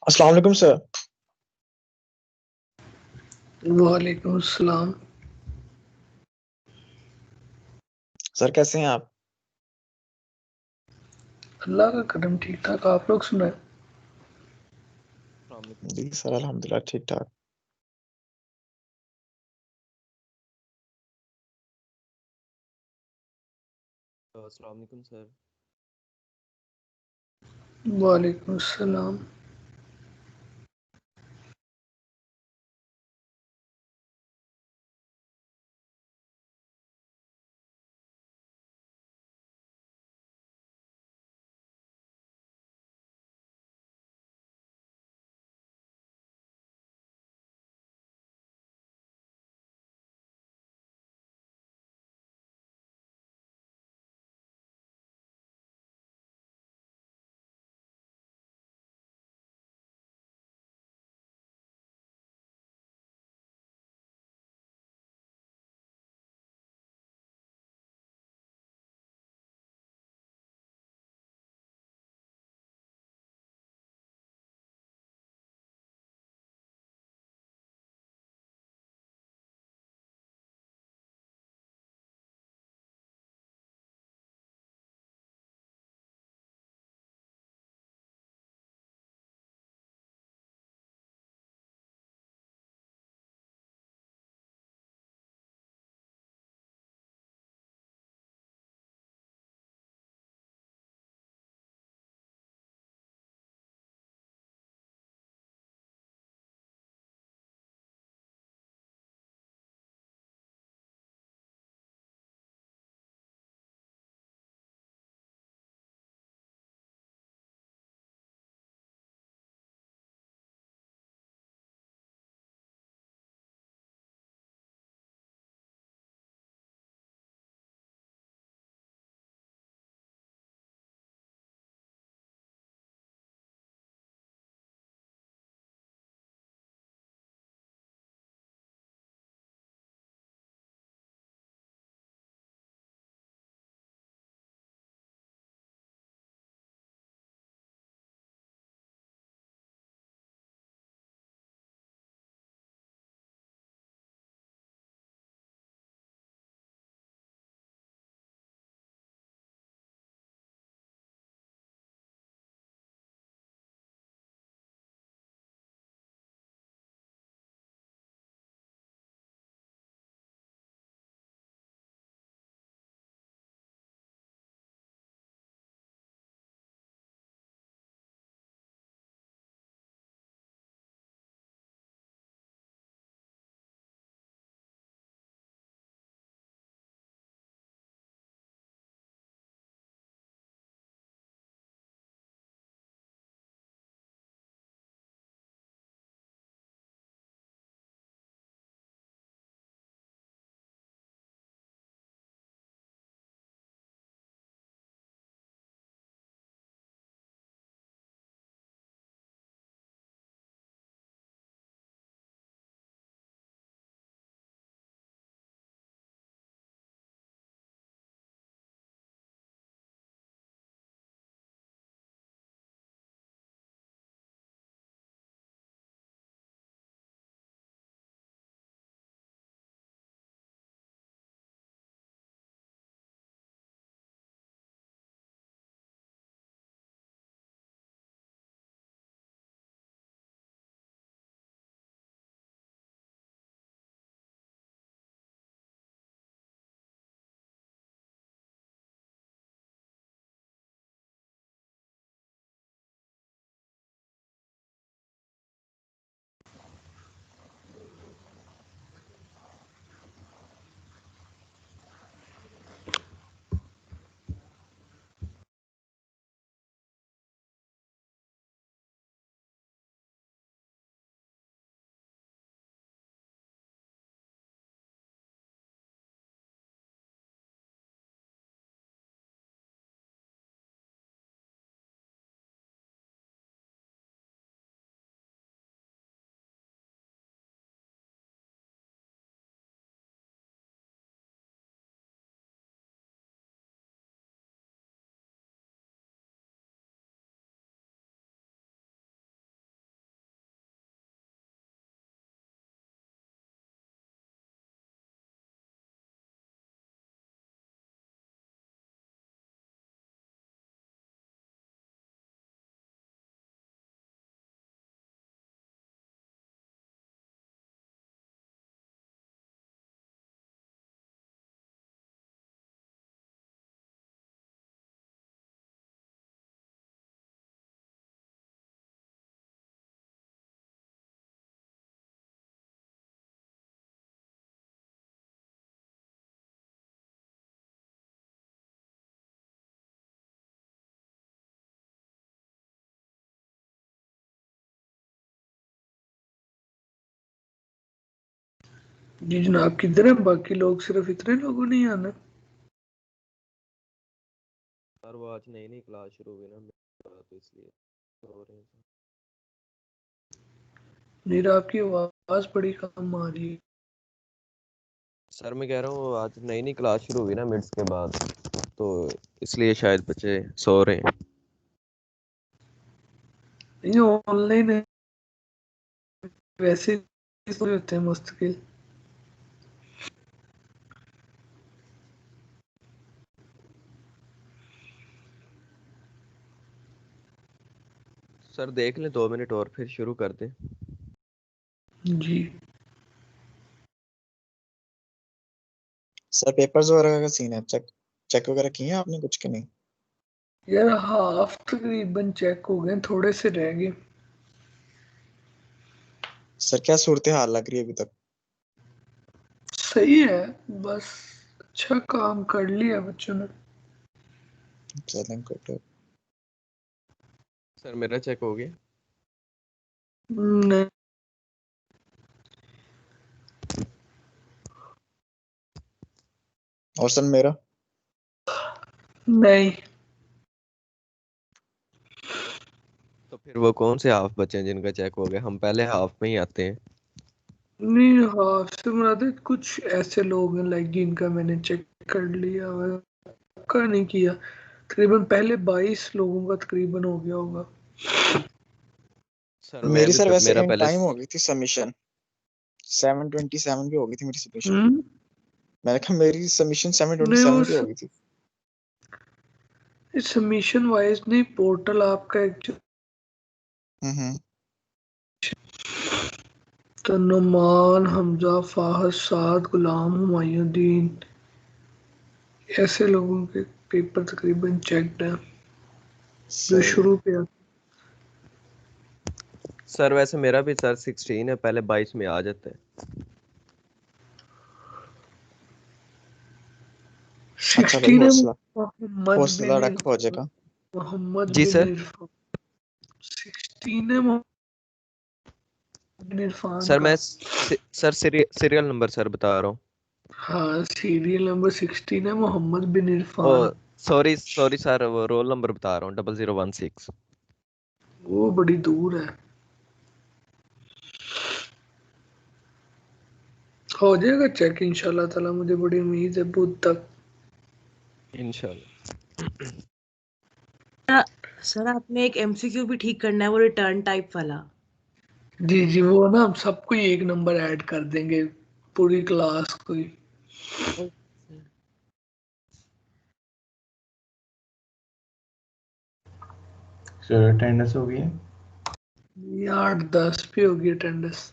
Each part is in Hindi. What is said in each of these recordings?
अस्सलाम वालेकुम सर। वालेकुम अस्सलाम। सर कैसे हैं आप? अल्लाह का करम ठीक-ठाक, आप लोग सुनाएँ? अस्सलाम वालेकुम। जी सर, अल्हम्दुलिल्लाह ठीक-ठाक। अस्सलाम वालेकुम सर। वालेकुम अस्सलाम। जी जनाब, किधर है बाकी लोग? सिर्फ इतने लोगों ने ही आना? सर वो आज नई नई क्लास शुरू हुई ना तो इसलिए सो रहे हैं सर। नीरा, आपकी आवाज बड़ी कम आ रही है। सर मैं कह रहा हूँ आज नई नई क्लास शुरू हुई ना मिड्स के बाद, तो इसलिए शायद बच्चे सो रहे हैं। ये ऑनलाइन है, वैसे ही सो होते हैं मुस्तकिल। सर देख लें 2 मिनट और फिर शुरू कर दें। जी सर पेपर्स वगैरह का सीन है, चेक चेक वगैरह किए हैं आपने कुछ के नहीं? यार, हाफ तकरीबन चेक हो गए, थोड़े से रह गए। सर क्या सूरत हाल लग रही है अभी तक? सही है, बस अच्छा काम कर लिया बच्चों ने। चलें गुड। सर मेरा चेक हो गया। नहीं, और सर मेरा? नहीं, तो फिर वो कौन से हाफ बचे हैं जिनका चेक हो गया? हम पहले हाफ में ही आते हैं। नहीं, हाफ से मुराद है कुछ ऐसे लोग हैं लाइक जिनका मैंने चेक कर लिया हुआ, का नहीं किया। तकरीबन पहले 22 लोगों का तकरीबन हो गया होगा। सर मैं मेरी भी सर वैसे मेरा इन पहले टाइम हो गई थी सबमिशन, 7:27 पे हो गई थी मेरी सबमिशन। हम्म। मैंने कहा मेरी सबमिशन नहीं, 7:27 पे हो गई थी। सबमिशन वाइज नहीं, पोर्टल आपका एक हम्म। तो नुमान, हमजा, फाहद, साद, गुलाम, हुमायूद्दीन, ऐसे लोगों के पेपर तकरीबन चेक्ड हैं जो सही है। शुरू पे आते। सर वैसे मेरा भी सर 16 है, पहले 22 में आ जाता है। अच्छा भाई 16 है। हौसला, मोहम्मद हौसला बिन रखो हो इरफान। जाएगा। मोहम्मद जी बिन सर। इरफान 16 है, मोहम्मद बिन इरफान सर का। मैं सर सीरियल नंबर सर बता रहा हूँ। हाँ, सीरियल नंबर 16 है, मोहम्मद बिन ओ इरफान। सॉरी सॉरी सर, वो रोल नंबर बता रहा हूँ, 0016। वो बड़ी दूर है। हो जाएगा चेक इंशाल्लाह ताला, मुझे बड़ी उम्मीद है बुध तक। इंशाल्लाह। सर आपने एक एमसीक्यू भी ठीक करना है, वो रिटर्न टाइप वाला। जी जी, वो ना हम सबको ही एक नंबर ऐड कर देंगे, पूरी क्लास को ही। Okay sir. सर अटेंडेंस हो गई है? ये 8-10 पे होगी अटेंडेंस।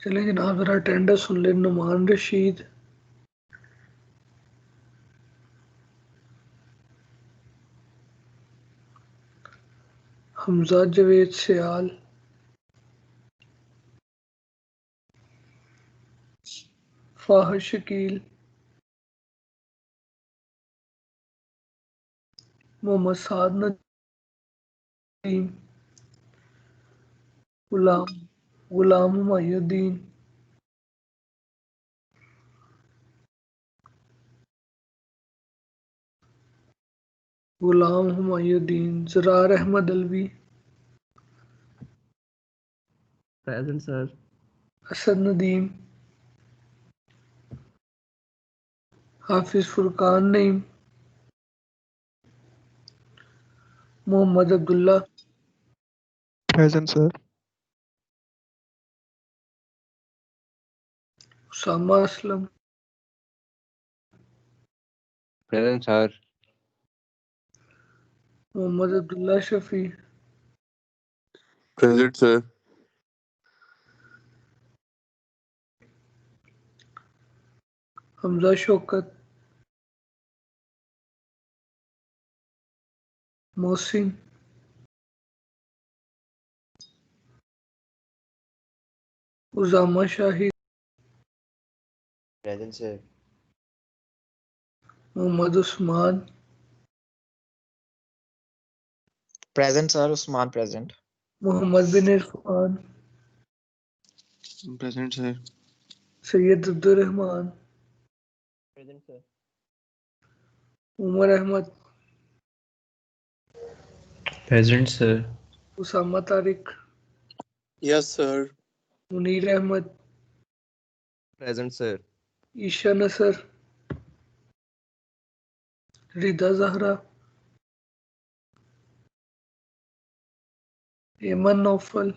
चलिए जनाब, जरा अटेंडेंस सुन ले। Numan Rashid, Hamza Javed Sial, Fahad Shakeel, Mohammad Saad Nadeem, Ghulam Ghulam Humayuddin, Ghulam Humayuddin, Zarar Ahmed Alvi, present sir. Asad Nadeem, Hafiz Furqan Naeem, Mohammad Abdullah, Present, sir. Usama Aslam, present sir. Mohammad Abdullah Shafi, present sir. Hamza Shaukat, Mohsin, Uzama Shahid, present sir. Mohammad Usman, Present, sir. Usman present. Mohammad bin Irfan, present sir. Syed Abdurrahman, present sir. Umar Ahmed, present sir. Usama Tariq, yes sir. Munir Ahmed, present sir. Esha Nasar, Rida Zahra, Eman Naufal,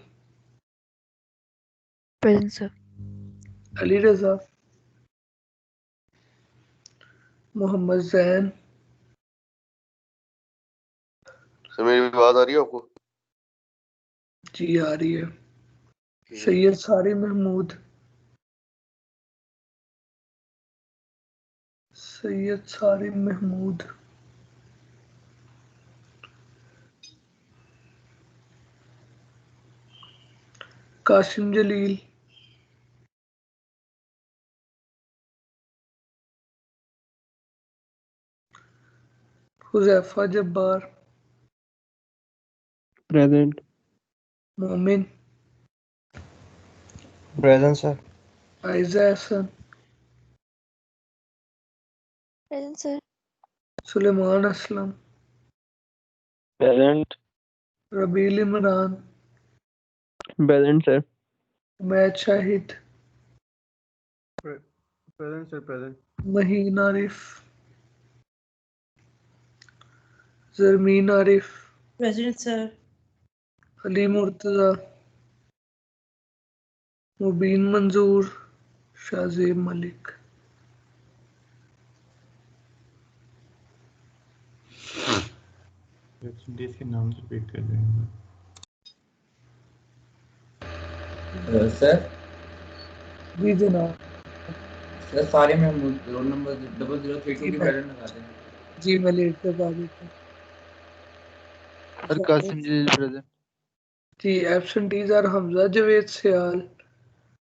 Present, sir. Ali Raza, Mohammad Zain, sir मेरी आवाज आ रही है आपको? जी आ रही है, Syed Sari Mahmood, Syed Sari Mahmood, Qasim Jalil, Huzaifa Jabbar, present. Momin, present sir. Aiza Hassan, Present, sir. Suleman Aslam, present. Rabeel Imran, present sir. Umaid Shahid, present sir. Present. Maheen Arif, Zarmeen Arif, present sir. Ali Murtaza, Mubeen Manzoor, Shahzeb Malik. Percentage के नाम से पिक कर देंगे। सर जी जनाब, सर सारे महमूद रोल नंबर 0032 की पैटर्न लगा दें। जी मैं लेट कर पा देता हूँ। Sir, Qasim ji is present. जी एब्सेंटीज आर हमजा जवेद सियाल,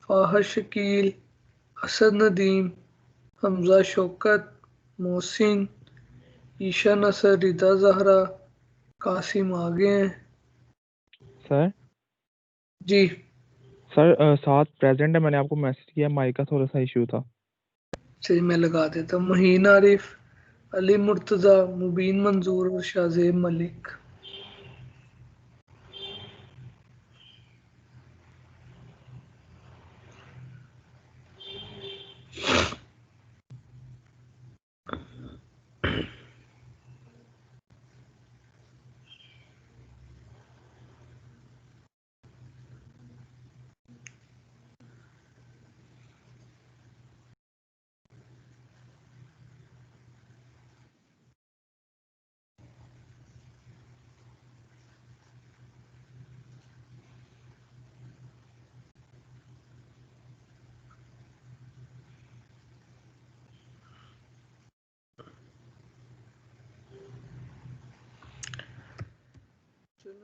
फाहद शकील, असद नदीम, हमजा शौकत, मोहसिन, ईशा नसर, रिदा जहरा, कासिम आ गए हैं। सर जी सर 7 प्रेजेंट है। मैंने आपको मैसेज किया, माइक का थोड़ा सा इशू था। चलिए मैं लगा देता हूँ। महीन आरिफ, अली मुर्तजा, मुबीन मंजूर और शाहजेब मलिक।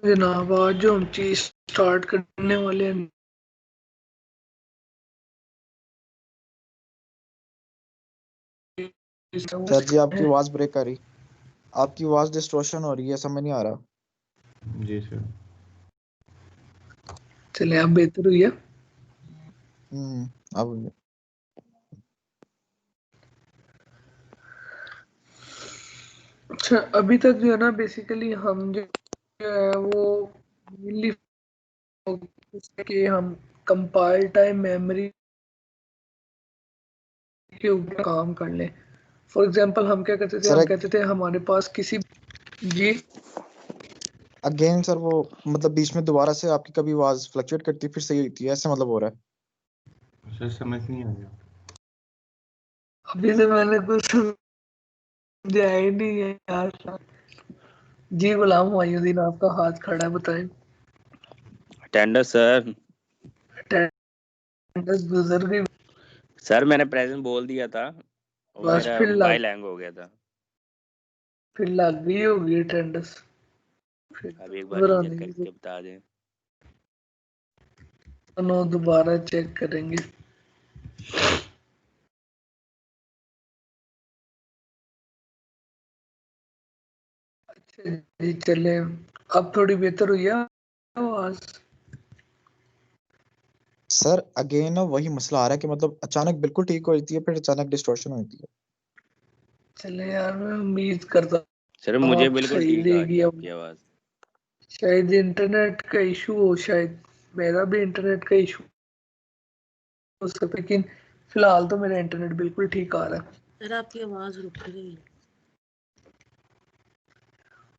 जनाब आज जो हम चीज स्टार्ट करने वाले हैं सर जी आपकी आवाज ब्रेक कर रही, आपकी आवाज डिस्टॉर्शन हो रही है, समझ नहीं आ रहा। जी सर। चले आप बेहतर हुई है। अब अच्छा, अभी तक जो है ना बेसिकली हम जो है वो मेनली कि हम कंपाइल टाइम मेमोरी के ऊपर काम कर लें। फॉर एग्जांपल हम क्या करते थे, सर हम कहते थे हमारे पास किसी जी अगेन सर वो मतलब बीच में दोबारा से आपकी कभी आवाज फ्लक्चुएट करती है फिर सही होती है, ऐसे मतलब हो रहा है। सर समझ नहीं आ गया। अभी से मैंने कुछ समझा ही नहीं है यार। जी गुलाम हुमायूद्दीन आपका हाथ खड़ा है, बताएं। Attendance sir. अटेंडेंस गुजर गई। सर मैंने प्रेजेंट बोल दिया था, वो बस मेरा फिर मोबाइल हैंग हो गया था। लग गई होगी अटेंडेंस। फिर अब तो एक बार रीचेक घबराने की करके बता दें। नो, दोबारा चेक करेंगे। अच्छा जी, चले अब थोड़ी बेहतर हुई है आवाज। सर अगेन ना वही मसला आ रहा है कि मतलब अचानक बिल्कुल ठीक हो जाती है फिर अचानक डिस्टॉर्शन होती है। चले यार, मैं उम्मीद करता सर हूँ मुझे अब बिल्कुल सही ठीक आ रही रहेगी। है अब आपकी आवाज़। शायद इंटरनेट का इशू हो, शायद मेरा भी इंटरनेट का इशू हो सकता है, लेकिन फिलहाल तो मेरा इंटरनेट बिल्कुल ठीक आ रहा है। सर आपकी आवाज रुक रही है।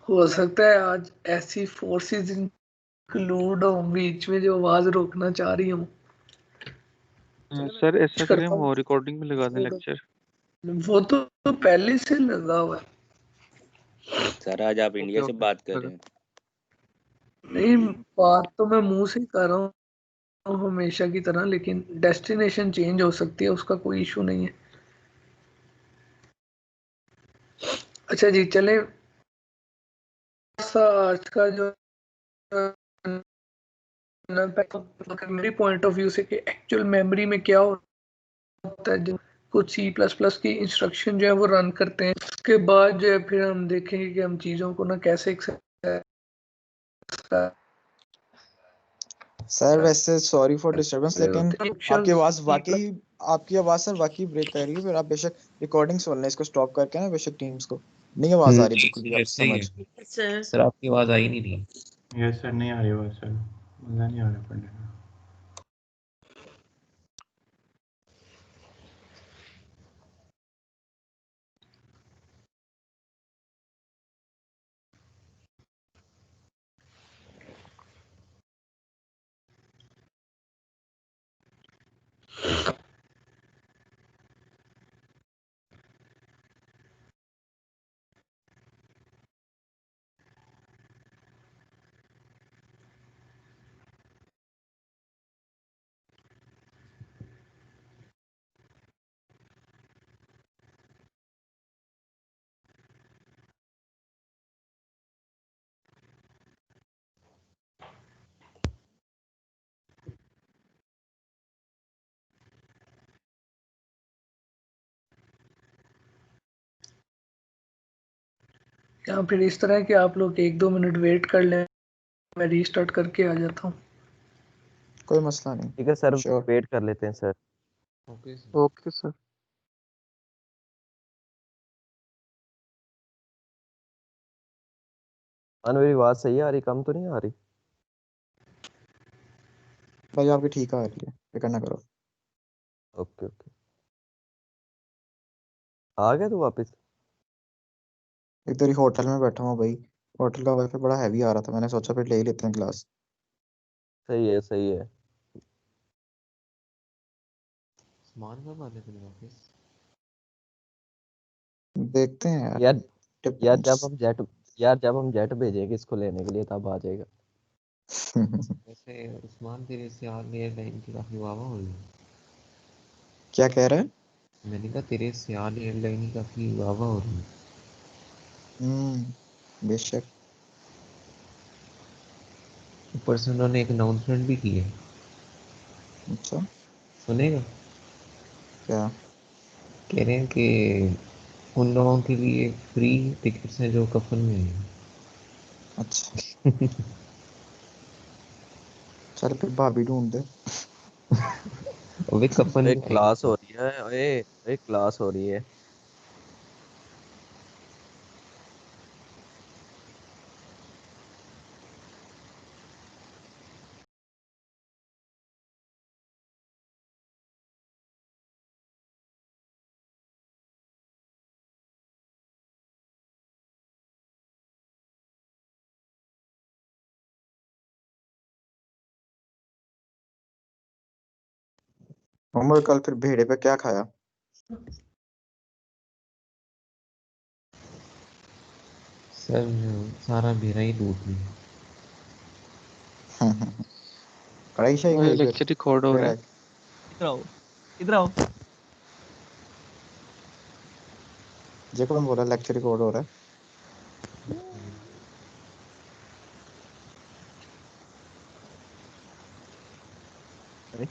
हो सकता है आज ऐसी फोर्सेस इंक्लूड हो बीच में जो आवाज रोकना चाह रही हूँ। सर ऐसा करें करता हम हूँ, रिकॉर्डिंग में लगा दें लेक्चर। वो तो पहले से लगा हुआ है। सर आज आप ओके इंडिया से ओके बात कर रहे हैं? नहीं, बात तो मैं मुंह से ही कर रहा हूँ हमेशा की तरह, लेकिन डेस्टिनेशन चेंज हो सकती है, उसका कोई इशू नहीं है। अच्छा जी, चले आज का जो मेरी पॉइंट ऑफ व्यू से कि एक्चुअल मेमोरी में क्या होता है। जो कुछ C++ की इंस्ट्रक्शन जो है वो रन करते हैं, उसके बाद जो है फिर हम देखेंगे कि हम चीज़ों को ना कैसे सर वैसे सॉरी फॉर डिस्टरबेंस लेकिन आपकी आवाज C++ आपकी आवाज सर वाकई ब्रेक कर रही है। फिर आप बेशक रिकॉर्डिंग सुन लें इसको स्टॉप करके ना, बेशक टीम्स को नहीं आवाज आ रही बिल्कुल भी, आप ऐसे ही समझ। है सर सर, आपकी आवाज़ आ ही नहीं रही। यस सर, नहीं आ रही आवाज़ सर, मज़ा नहीं आ रहा पढ़ने में। या फिर इस तरह कि आप लोग 1-2 मिनट वेट कर लें, मैं रीस्टार्ट करके आ जाता हूँ। कोई मसला नहीं। ठीक है सर, श्योर। वेट कर लेते हैं सर। Okay sir. मेरी आवाज सही आ रही, कम तो नहीं आ रही? भाई आपकी ठीक आ रही है, फिक्र ना करो। Okay okay. आ गया तू वापस? इधर ही होटल में बैठा हूँ भाई, होटल का वाईफाई बड़ा हैवी आ रहा था, मैंने सोचा फिर ले ही लेते हैं क्लास। सही है सही है। सामान कब आने थे वापस? देखते हैं यार, यार यार जब डिपेंड्स। हम जेट यार जब हम जेट भेजेंगे इसको लेने के लिए तब आ जाएगा। वैसे उस्मान तेरे से आल एयरलाइन की काफ़ी वाह हो रही है। क्या कह रहा है? मैंने कहा तेरे से आल एयरलाइन की काफ़ी वाह हो रही है। बेशक। ऊपर से उन्होंने एक अनाउंसमेंट भी की है, अच्छा सुनेगा? क्या? कह रहे हैं कि उन लोगों के लिए फ्री टिकट्स हैं जो कफन में हैं। अच्छा चल फिर भाभी ढूंढ दे। वे कफन एक में आएंगे। क्लास हो रही है, एक क्लास हो रही है। उमर कल फिर भेड़े पे क्या खाया? सर सारा भेड़ा ही लूट लिया। कढ़ाई शाही खाई फिर लेक्चर रिकॉर्ड हो रहा है। इधर आओ, इधर आओ। जे कौन बोला लेक्चर रिकॉर्ड हो रहा है? अरे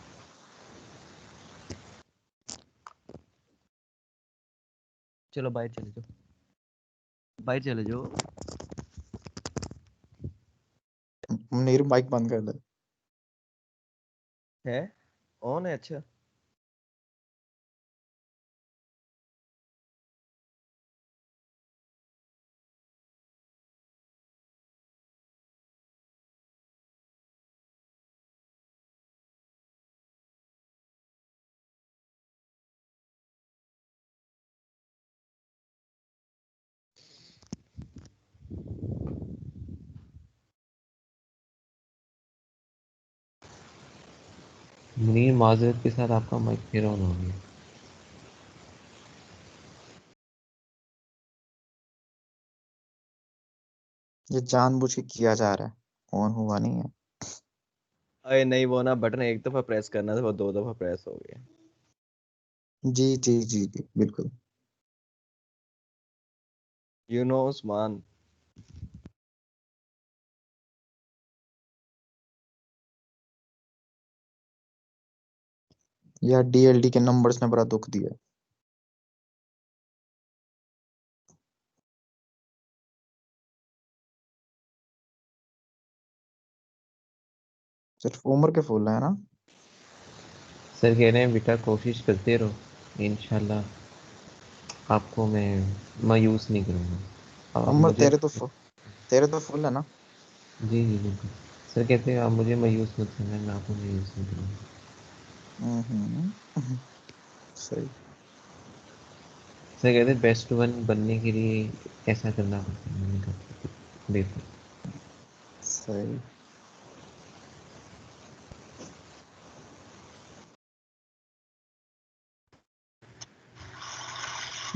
चलो बाहर चले जाओ, बाहर चले जाओ। मुनीर माइक बंद कर दे। है ऑन है? अच्छा मुनीर माजरत के साथ आपका माइक फिर ऑन हो गया। ये जानबूझ के किया जा रहा है, ऑन हुआ नहीं है। अरे नहीं, वो ना बटन एक दफा प्रेस करना था, वो 2 दफा प्रेस हो गया। जी जी जी जी बिल्कुल। You know Usman. यार डीएलडी के नंबर्स ने बड़ा दुख दिया। सिर्फ उम्र के फूल है ना? सर कह रहे हैं बेटा कोशिश करते रहो, इंशाल्लाह आपको मैं मायूस नहीं करूँगा। आप उम्र मुझे तेरे तो फुल है ना? जी जी बिल्कुल। सर कहते हैं आप मुझे मायूस मत करना, मैं आपको मायूस नहीं करूँगा। सही सर कहते हैं बेस्ट वन बनने के लिए ऐसा करना पड़ता है। मैंने कहा देखो सही।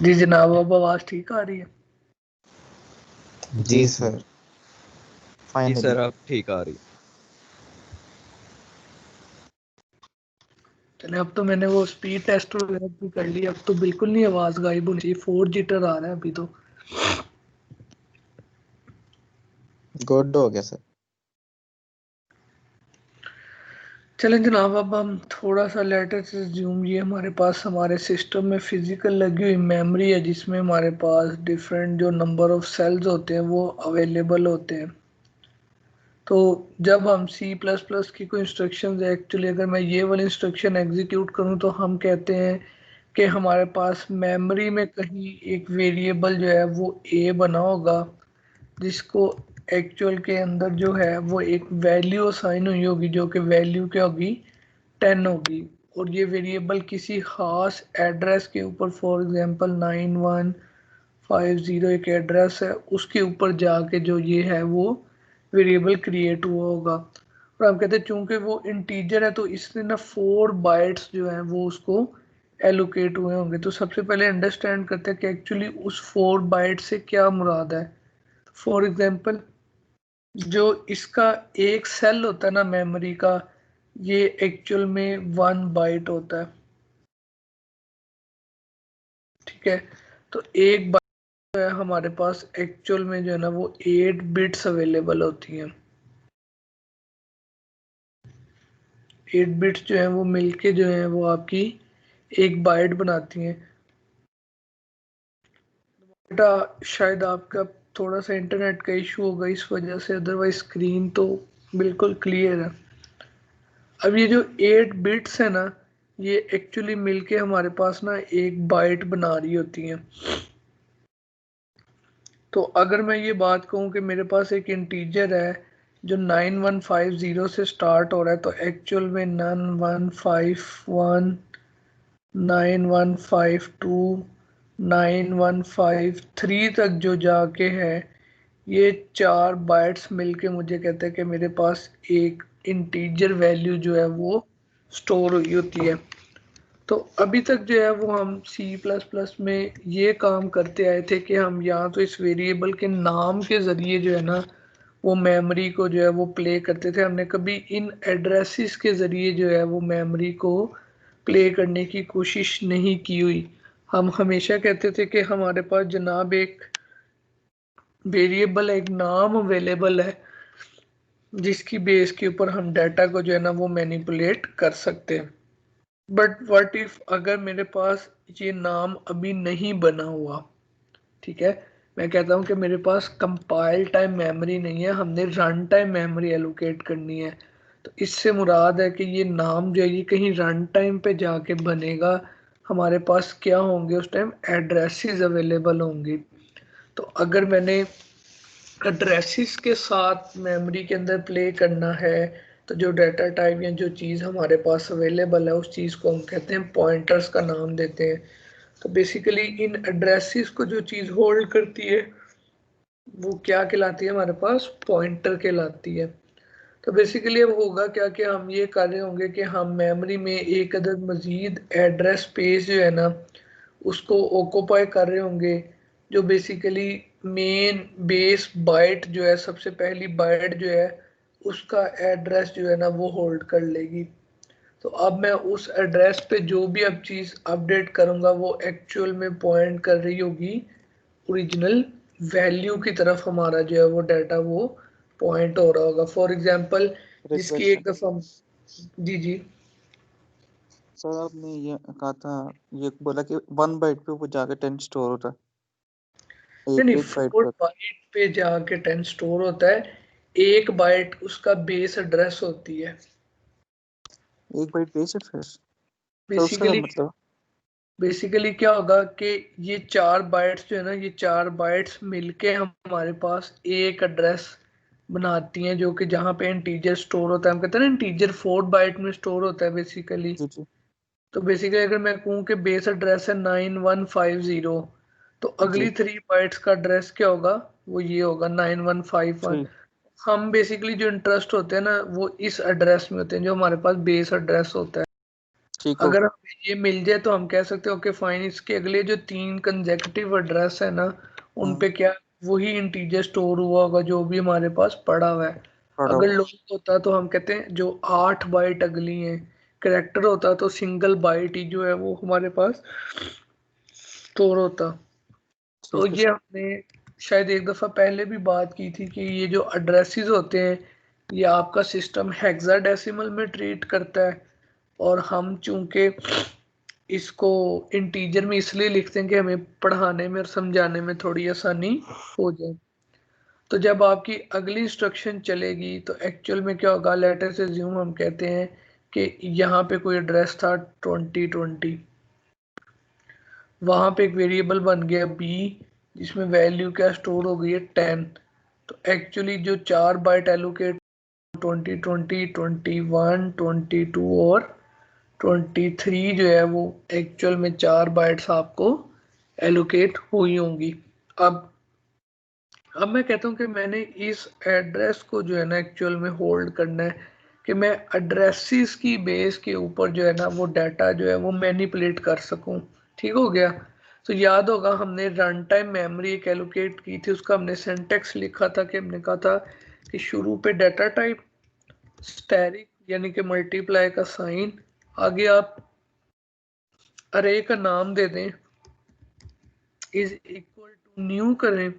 जी जनाब, अब आवाज ठीक आ रही है? जी सर जी फाइनली। सर अब ठीक आ रही। चले, अब तो मैंने वो स्पीड टेस्ट वगैरह भी कर लिया, अब तो बिल्कुल नहीं आवाज गायब होनी चाहिए। 4 जिटर आ रहा है अभी तो। गुड हो गया सर। चलें जनाब, अब हम थोड़ा सा लेटेस्ट रिज्यूम। ये हमारे पास हमारे सिस्टम में फिजिकल लगी हुई मेमोरी है, जिसमें हमारे पास डिफरेंट जो नंबर ऑफ सेल्स होते हैं वो अवेलेबल होते हैं। तो जब हम सी प्लस प्लस की कोई इंस्ट्रक्शन है, एक्चुअली अगर मैं ये वाली इंस्ट्रक्शन एग्जीक्यूट करूँ तो हम कहते हैं कि हमारे पास मेमोरी में कहीं एक वेरिएबल जो है वो ए बना होगा, जिसको एक्चुअल के अंदर जो है वो एक वैल्यू असाइन हुई होगी, जो कि वैल्यू क्या होगी, 10 होगी। और ये वेरिएबल किसी खास एड्रेस के ऊपर, फॉर एग्जांपल 9150 एक एड्रेस है, उसके ऊपर जाके जो ये है वो वेरिएबल क्रिएट हुआ होगा। और हम कहते हैं चूंकि वो इंटीजर है तो इसने ना 4 बाइट्स जो है वो उसको एलोकेट हुए होंगे। तो सबसे पहले अंडरस्टैंड करते हैं कि एक्चुअली उस 4 बाइट से क्या मुराद है। फॉर एग्जांपल जो इसका एक सेल होता है ना मेमोरी का, ये एक्चुअल में 1 बाइट होता है, ठीक है। तो एक बाइट है हमारे पास एक्चुअल में जो है ना वो 8 बिट्स अवेलेबल होती हैं। 8 बिट्स जो है वो मिलके जो है वो आपकी एक बाइट बनाती हैं। बेटा शायद आपका थोड़ा सा इंटरनेट का इशू होगा इस वजह से, अदरवाइज स्क्रीन तो बिल्कुल क्लियर है। अब ये जो 8 बिट्स है ना, ये एक्चुअली मिलके हमारे पास ना एक बाइट बना रही होती हैं। तो अगर मैं ये बात कहूँ कि मेरे पास एक इंटीजर है जो 9150 से स्टार्ट हो रहा है, तो एक्चुअल में 9151 9152 9153 तक जो जाके है, ये 4 बाइट्स मिलके मुझे कहते हैं कि मेरे पास एक इंटीजर वैल्यू जो है वो स्टोर हुई होती है। तो अभी तक जो है वो हम C++ में ये काम करते आए थे कि हम या तो इस वेरिएबल के नाम के जरिए जो है ना वो मेमोरी को जो है वो प्ले करते थे। हमने कभी इन एड्रेसेस के जरिए जो है वो मेमोरी को प्ले करने की कोशिश नहीं की हुई। हम हमेशा कहते थे कि हमारे पास जनाब एक वेरिएबल, एक नाम अवेलेबल है जिसकी बेस के ऊपर हम डाटा को जो है ना वो मैनिपुलेट कर सकते हैं। बट व्हाट इफ अगर मेरे पास ये नाम अभी नहीं बना हुआ, ठीक है, मैं कहता हूँ कि मेरे पास कंपाइल टाइम मेमोरी नहीं है, हमने रन टाइम मेमोरी एलोकेट करनी है। तो इससे मुराद है कि ये नाम जो है ये कहीं रन टाइम पे जाके बनेगा, हमारे पास क्या होंगे उस टाइम एड्रेसेस अवेलेबल होंगे। तो अगर मैंने एड्रेसेस के साथ मेमोरी के अंदर प्ले करना है तो जो डाटा टाइप या जो चीज़ हमारे पास अवेलेबल है उस चीज़ को हम कहते हैं पॉइंटर्स का नाम देते हैं। तो बेसिकली इन एड्रेसेस को जो चीज़ होल्ड करती है वो क्या कहलाती है, हमारे पास पॉइंटर कहलाती है। तो बेसिकली अब होगा क्या कि हम ये कर रहे होंगे कि हम मेमोरी में एक अदद मज़ीद एड्रेस स्पेस जो है ना उसको ऑक्यूपाई कर रहे होंगे, जो बेसिकली मेन बेस बाइट जो है, सबसे पहली बाइट जो है उसका एड्रेस जो है ना वो होल्ड कर लेगी। तो अब मैं उस एड्रेस पे जो भी अब चीज़ अपडेट करूँगा वो एक्चुअल में पॉइंट कर रही होगी ओरिजिनल वैल्यू की तरफ, हमारा जो है वो डाटा वो पॉइंट हो रहा होगा। फॉर एग्जांपल जिसकी एक दफ़ा, जी जी सर आपने ये कहा था, ये बोला कि 1 बाइट पे वो जाके 10 स्टोर होता है, नहीं, एक बाइट 4 पर। बाइट पे जाके 10 स्टोर होता है, एक बाइट उसका बेस एड्रेस होती है। एक बाइट बेस एड्रेस, तो उसका क्या बेसिकली मतलब? बेसिकली क्या होगा कि ये 4 बाइट्स जो है ना, ये 4 बाइट्स मिलके हमारे पास एक एड्रेस बनाती हैं, जो कि जहाँ पे इंटीजर स्टोर होता है। हम कहते हैं ना इंटीजर 4 बाइट में स्टोर होता है बेसिकली। जी जी तो बेसिकली अगर मैं कहूँ कि बेस एड्रेस है 9150, तो अगली जी 3 बाइट्स का एड्रेस क्या होगा, वो ये होगा 9151। 3। हम बेसिकली जो इंटरेस्ट होते हैं ना वो इस एड्रेस में होते हैं जो हमारे पास बेस एड्रेस होता है। ठीक हो। अगर हमें ये मिल जाए तो हम कह सकते हैं ओके फाइन, इसके अगले जो 3 कंसेक्यूटिव एड्रेस है ना उन पे क्या वही इंटीजर स्टोर हुआ होगा जो भी हमारे पास पड़ा हुआ है। पढ़ो। अगर लॉन्ग होता तो हम कहते हैं जो 8 बाइट अगली हैं, करेक्टर होता तो सिंगल बाइट ही जो है वो हमारे पास स्टोर होता। तो ठीक है ये सर। हमने शायद एक दफ़ा पहले भी बात की थी कि ये जो एड्रेसेस होते हैं ये आपका सिस्टम हेक्साडेसिमल में ट्रीट करता है, और हम चूंकि इसको इंटीजर में इसलिए लिखते हैं कि हमें पढ़ाने में और समझाने में थोड़ी आसानी हो जाए। तो जब आपकी अगली इंस्ट्रक्शन चलेगी तो एक्चुअल में क्या होगा, लेटर से ज्यूम हम कहते हैं कि यहाँ पे कोई एड्रेस था 2020, वहाँ पे एक वेरिएबल बन गया b जिसमें वैल्यू क्या स्टोर हो गई है 10। तो एक्चुअली जो 4 बाइट एलोकेट 2020, 21, 22 और 23 जो है वो एक्चुअल में 4 बाइट्स आपको एलोकेट हुई होंगी। अब मैं कहता हूँ कि मैंने इस एड्रेस को जो है ना एक्चुअल में होल्ड करना है कि मैं एड्रेसेस की बेस के ऊपर जो है ना वो डाटा जो है वो मैनिपुलेट कर सकूं। ठीक हो गया। तो याद होगा हमने रन टाइम मेमोरी एक एलोकेट की थी, उसका हमने सिंटेक्स लिखा था कि हमने कहा था कि शुरू पे डाटा टाइप स्टैटिक यानी कि मल्टीप्लाई का साइन, आगे आप अरे का नाम दे दें, इज इक्वल टू न्यू करें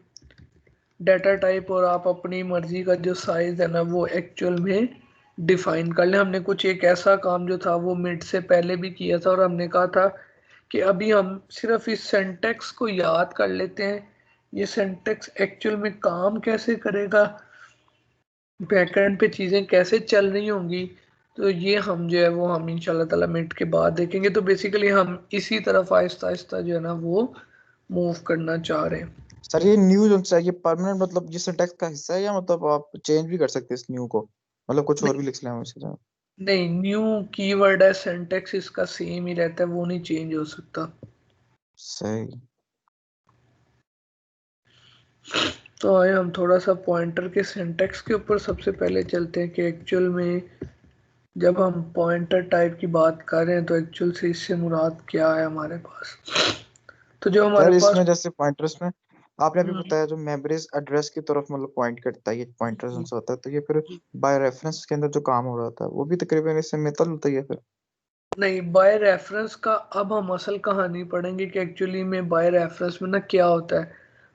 डाटा टाइप, और आप अपनी मर्जी का जो साइज है ना वो एक्चुअल में डिफाइन कर लें। हमने कुछ एक ऐसा काम जो था वो मिड से पहले भी किया था, और हमने कहा था कि अभी हम सिर्फ इस सिंटेक्स को याद कर लेते हैं, ये सिंटेक्स एक्चुअल में काम कैसे करेगा, बैकएंड पे चीज़ें कैसे चल रही होंगी, तो ये हम जो है वो हम इंशाल्लाह ताला मिड के बाद देखेंगे। तो बेसिकली हम इसी तरफ आहिस्ता आहिस्ता जो है ना वो मूव करना चाह रहे हैं। सर ये न्यू जो है ये परमानेंट मतलब ये सिंटैक्स का हिस्सा है, या मतलब आप चेंज भी कर सकते हैं इस न्यू को, मतलब कुछ और भी लिख लें हम इसकी जगह? नहीं, न्यू कीवर्ड है, सिंटेक्स इसका सेम ही रहता है, वो नहीं चेंज हो सकता। सही। तो आए हम थोड़ा सा पॉइंटर के सिंटेक्स के ऊपर सबसे पहले चलते हैं कि एक्चुअल में जब हम पॉइंटर टाइप की बात कर रहे हैं तो एक्चुअल से इससे मुराद क्या है हमारे पास? तो जो सर हमारे पास इसमें जैसे पॉइंटर्स में आपने अभी हम्म, बताया जो मेमोरीज एड्रेस की तरफ मतलब पॉइंट करता है, ये पॉइंटर्स से होता है, तो ये फिर बाय रेफरेंस के अंदर जो काम हो रहा था वो भी तकरीबन इससे मिलता जुलता ही है फिर। नहीं, बाय रेफरेंस का अब हम असल कहानी पढ़ेंगे कि एक्चुअली में बाय रेफरेंस में ना क्या होता है।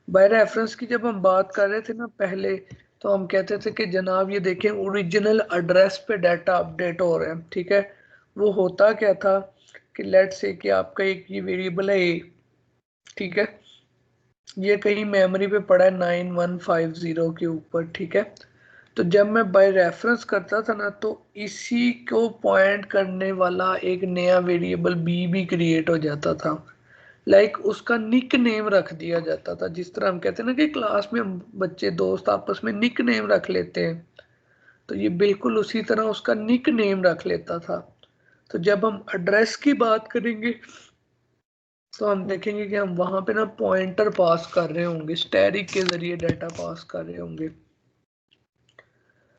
बाय रेफरेंस की जब हम बात कर रहे थे ना पहले, तो हम कहते थे कि जनाब ये देखें ओरिजिनल एड्रेस पे डाटा अपडेट हो रहे हैं, ठीक है। वो होता क्या था कि लेट्स से कि आपका एक ये वेरिएबल है ए, ठीक है, ये कहीं मेमोरी पे पड़ा है 9150 के ऊपर, ठीक है। तो जब मैं बाय रेफरेंस करता था ना तो इसी को पॉइंट करने वाला एक नया वेरिएबल बी भी क्रिएट हो जाता था। लाइक उसका निक नेम रख दिया जाता था, जिस तरह हम कहते हैं ना कि क्लास में हम बच्चे दोस्त आपस में निक नेम रख लेते हैं, तो ये बिल्कुल उसी तरह उसका निक नेम रख लेता था। तो जब हम एड्रेस की बात करेंगे तो हम देखेंगे कि हम वहां पे ना पॉइंटर पास कर रहे होंगे, स्टैरिक के जरिए डाटा पास कर रहे होंगे।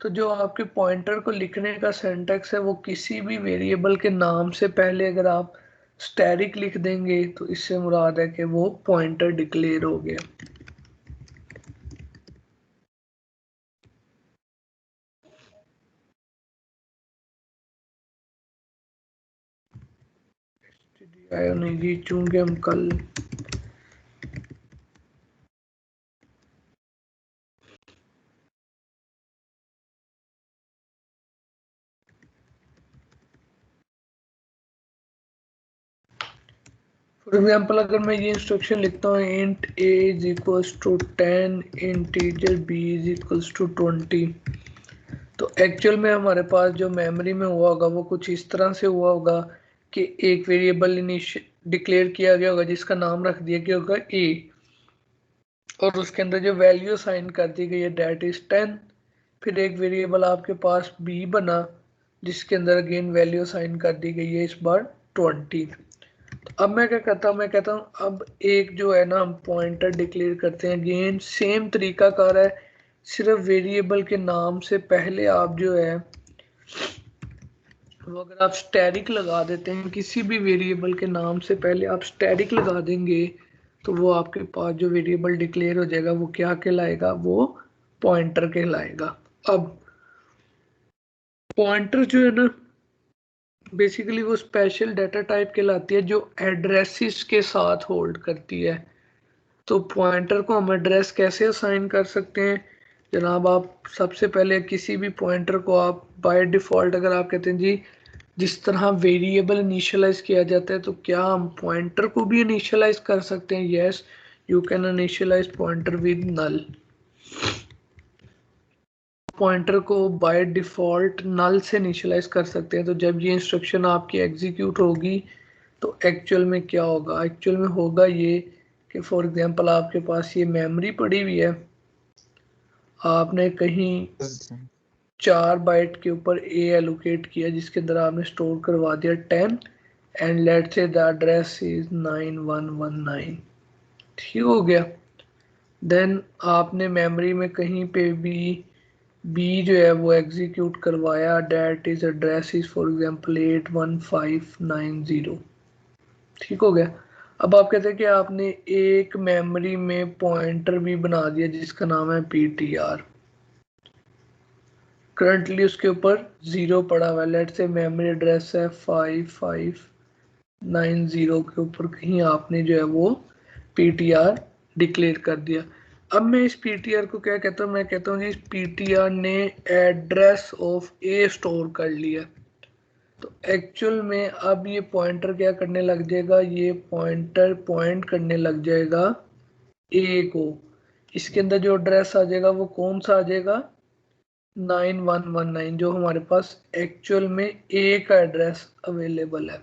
तो जो आपके पॉइंटर को लिखने का सिंटैक्स है वो किसी भी वेरिएबल के नाम से पहले अगर आप स्टैरिक लिख देंगे तो इससे मुराद है कि वो पॉइंटर डिक्लेयर हो गया। नहीं जी, चूंकि हम कल फॉर एग्जांपल अगर मैं ये इंस्ट्रक्शन लिखता हूँ int a is equals to 10 integer b is equals to 20, तो एक्चुअल में हमारे पास जो मेमोरी में हुआ होगा वो कुछ इस तरह से हुआ होगा कि एक वेरिएबल डिक्लेयर किया गया होगा जिसका नाम रख दिया गया होगा a, और उसके अंदर जो वैल्यू साइन कर दी गई है डेट इज 10। फिर एक वेरिएबल आपके पास b बना जिसके अंदर अगेन वैल्यू साइन कर दी गई है इस बार 20। अब मैं क्या करता हूँ, मैं कहता हूँ अब एक जो है ना हम पॉइंटर डिक्लेयर करते हैं, अगेन सेम तरीका कार है, सिर्फ वेरिएबल के नाम से पहले आप जो है वो अगर आप स्टैरिक लगा देते हैं, किसी भी वेरिएबल के नाम से पहले आप स्टैरिक लगा देंगे तो वो आपके पास जो वेरिएबल डिक्लेयर हो जाएगा वो क्या कहलाएगा, वो पॉइंटर कहलाएगा। अब पॉइंटर जो है ना बेसिकली वो स्पेशल डाटा टाइप कहलाती है जो एड्रेसेस के साथ होल्ड करती है। तो पॉइंटर को हम एड्रेस कैसे असाइन कर सकते हैं जनाब? आप सबसे पहले किसी भी पॉइंटर को आप बाय डिफॉल्ट अगर आप कहते हैं जी जिस तरह वेरिएबल इनिशियलाइज किया जाता है तो क्या हम पॉइंटर को भी इनिशियलाइज कर सकते हैं? Yes, you can initialise pointer with null. Pointer को बाय डिफॉल्ट नल से इनिशियलाइज कर सकते हैं। तो जब ये इंस्ट्रक्शन आपकी एग्जीक्यूट होगी तो एक्चुअल में क्या होगा? एक्चुअल में होगा ये कि फॉर एग्जांपल आपके पास ये मेमोरी पड़ी हुई है, आपने कहीं 4 बाइट के ऊपर ए एलोकेट किया जिसके अंदर आपने स्टोर करवा दिया 10 and let's say the address is 9119, ठीक हो गया। देन आपने मेमोरी में कहीं पे भी बी जो है वो एग्जीक्यूट करवाया, that is address is for example 81590, ठीक हो गया। अब आप कहते हैं कि आपने एक मेमोरी में पॉइंटर भी बना दिया जिसका नाम है ptr, करंटली उसके ऊपर 0 पड़ा हुआ है, लेट्स से मेमोरी एड्रेस है 5590 के ऊपर कहीं आपने जो है वो ptr डिक्लेयर कर दिया। अब मैं इस ptr को क्या कहता हूँ? मैं कहता हूँ कि इस ptr ने एड्रेस ऑफ ए स्टोर कर लिया। तो एक्चुअल में अब ये पॉइंटर क्या करने लग जाएगा, ये पॉइंटर पॉइंट करने लग जाएगा ए को। इसके अंदर जो एड्रेस आ जाएगा वो कौन सा आ जाएगा? 9119, जो हमारे पास एक्चुअल में ए का एड्रेस अवेलेबल है।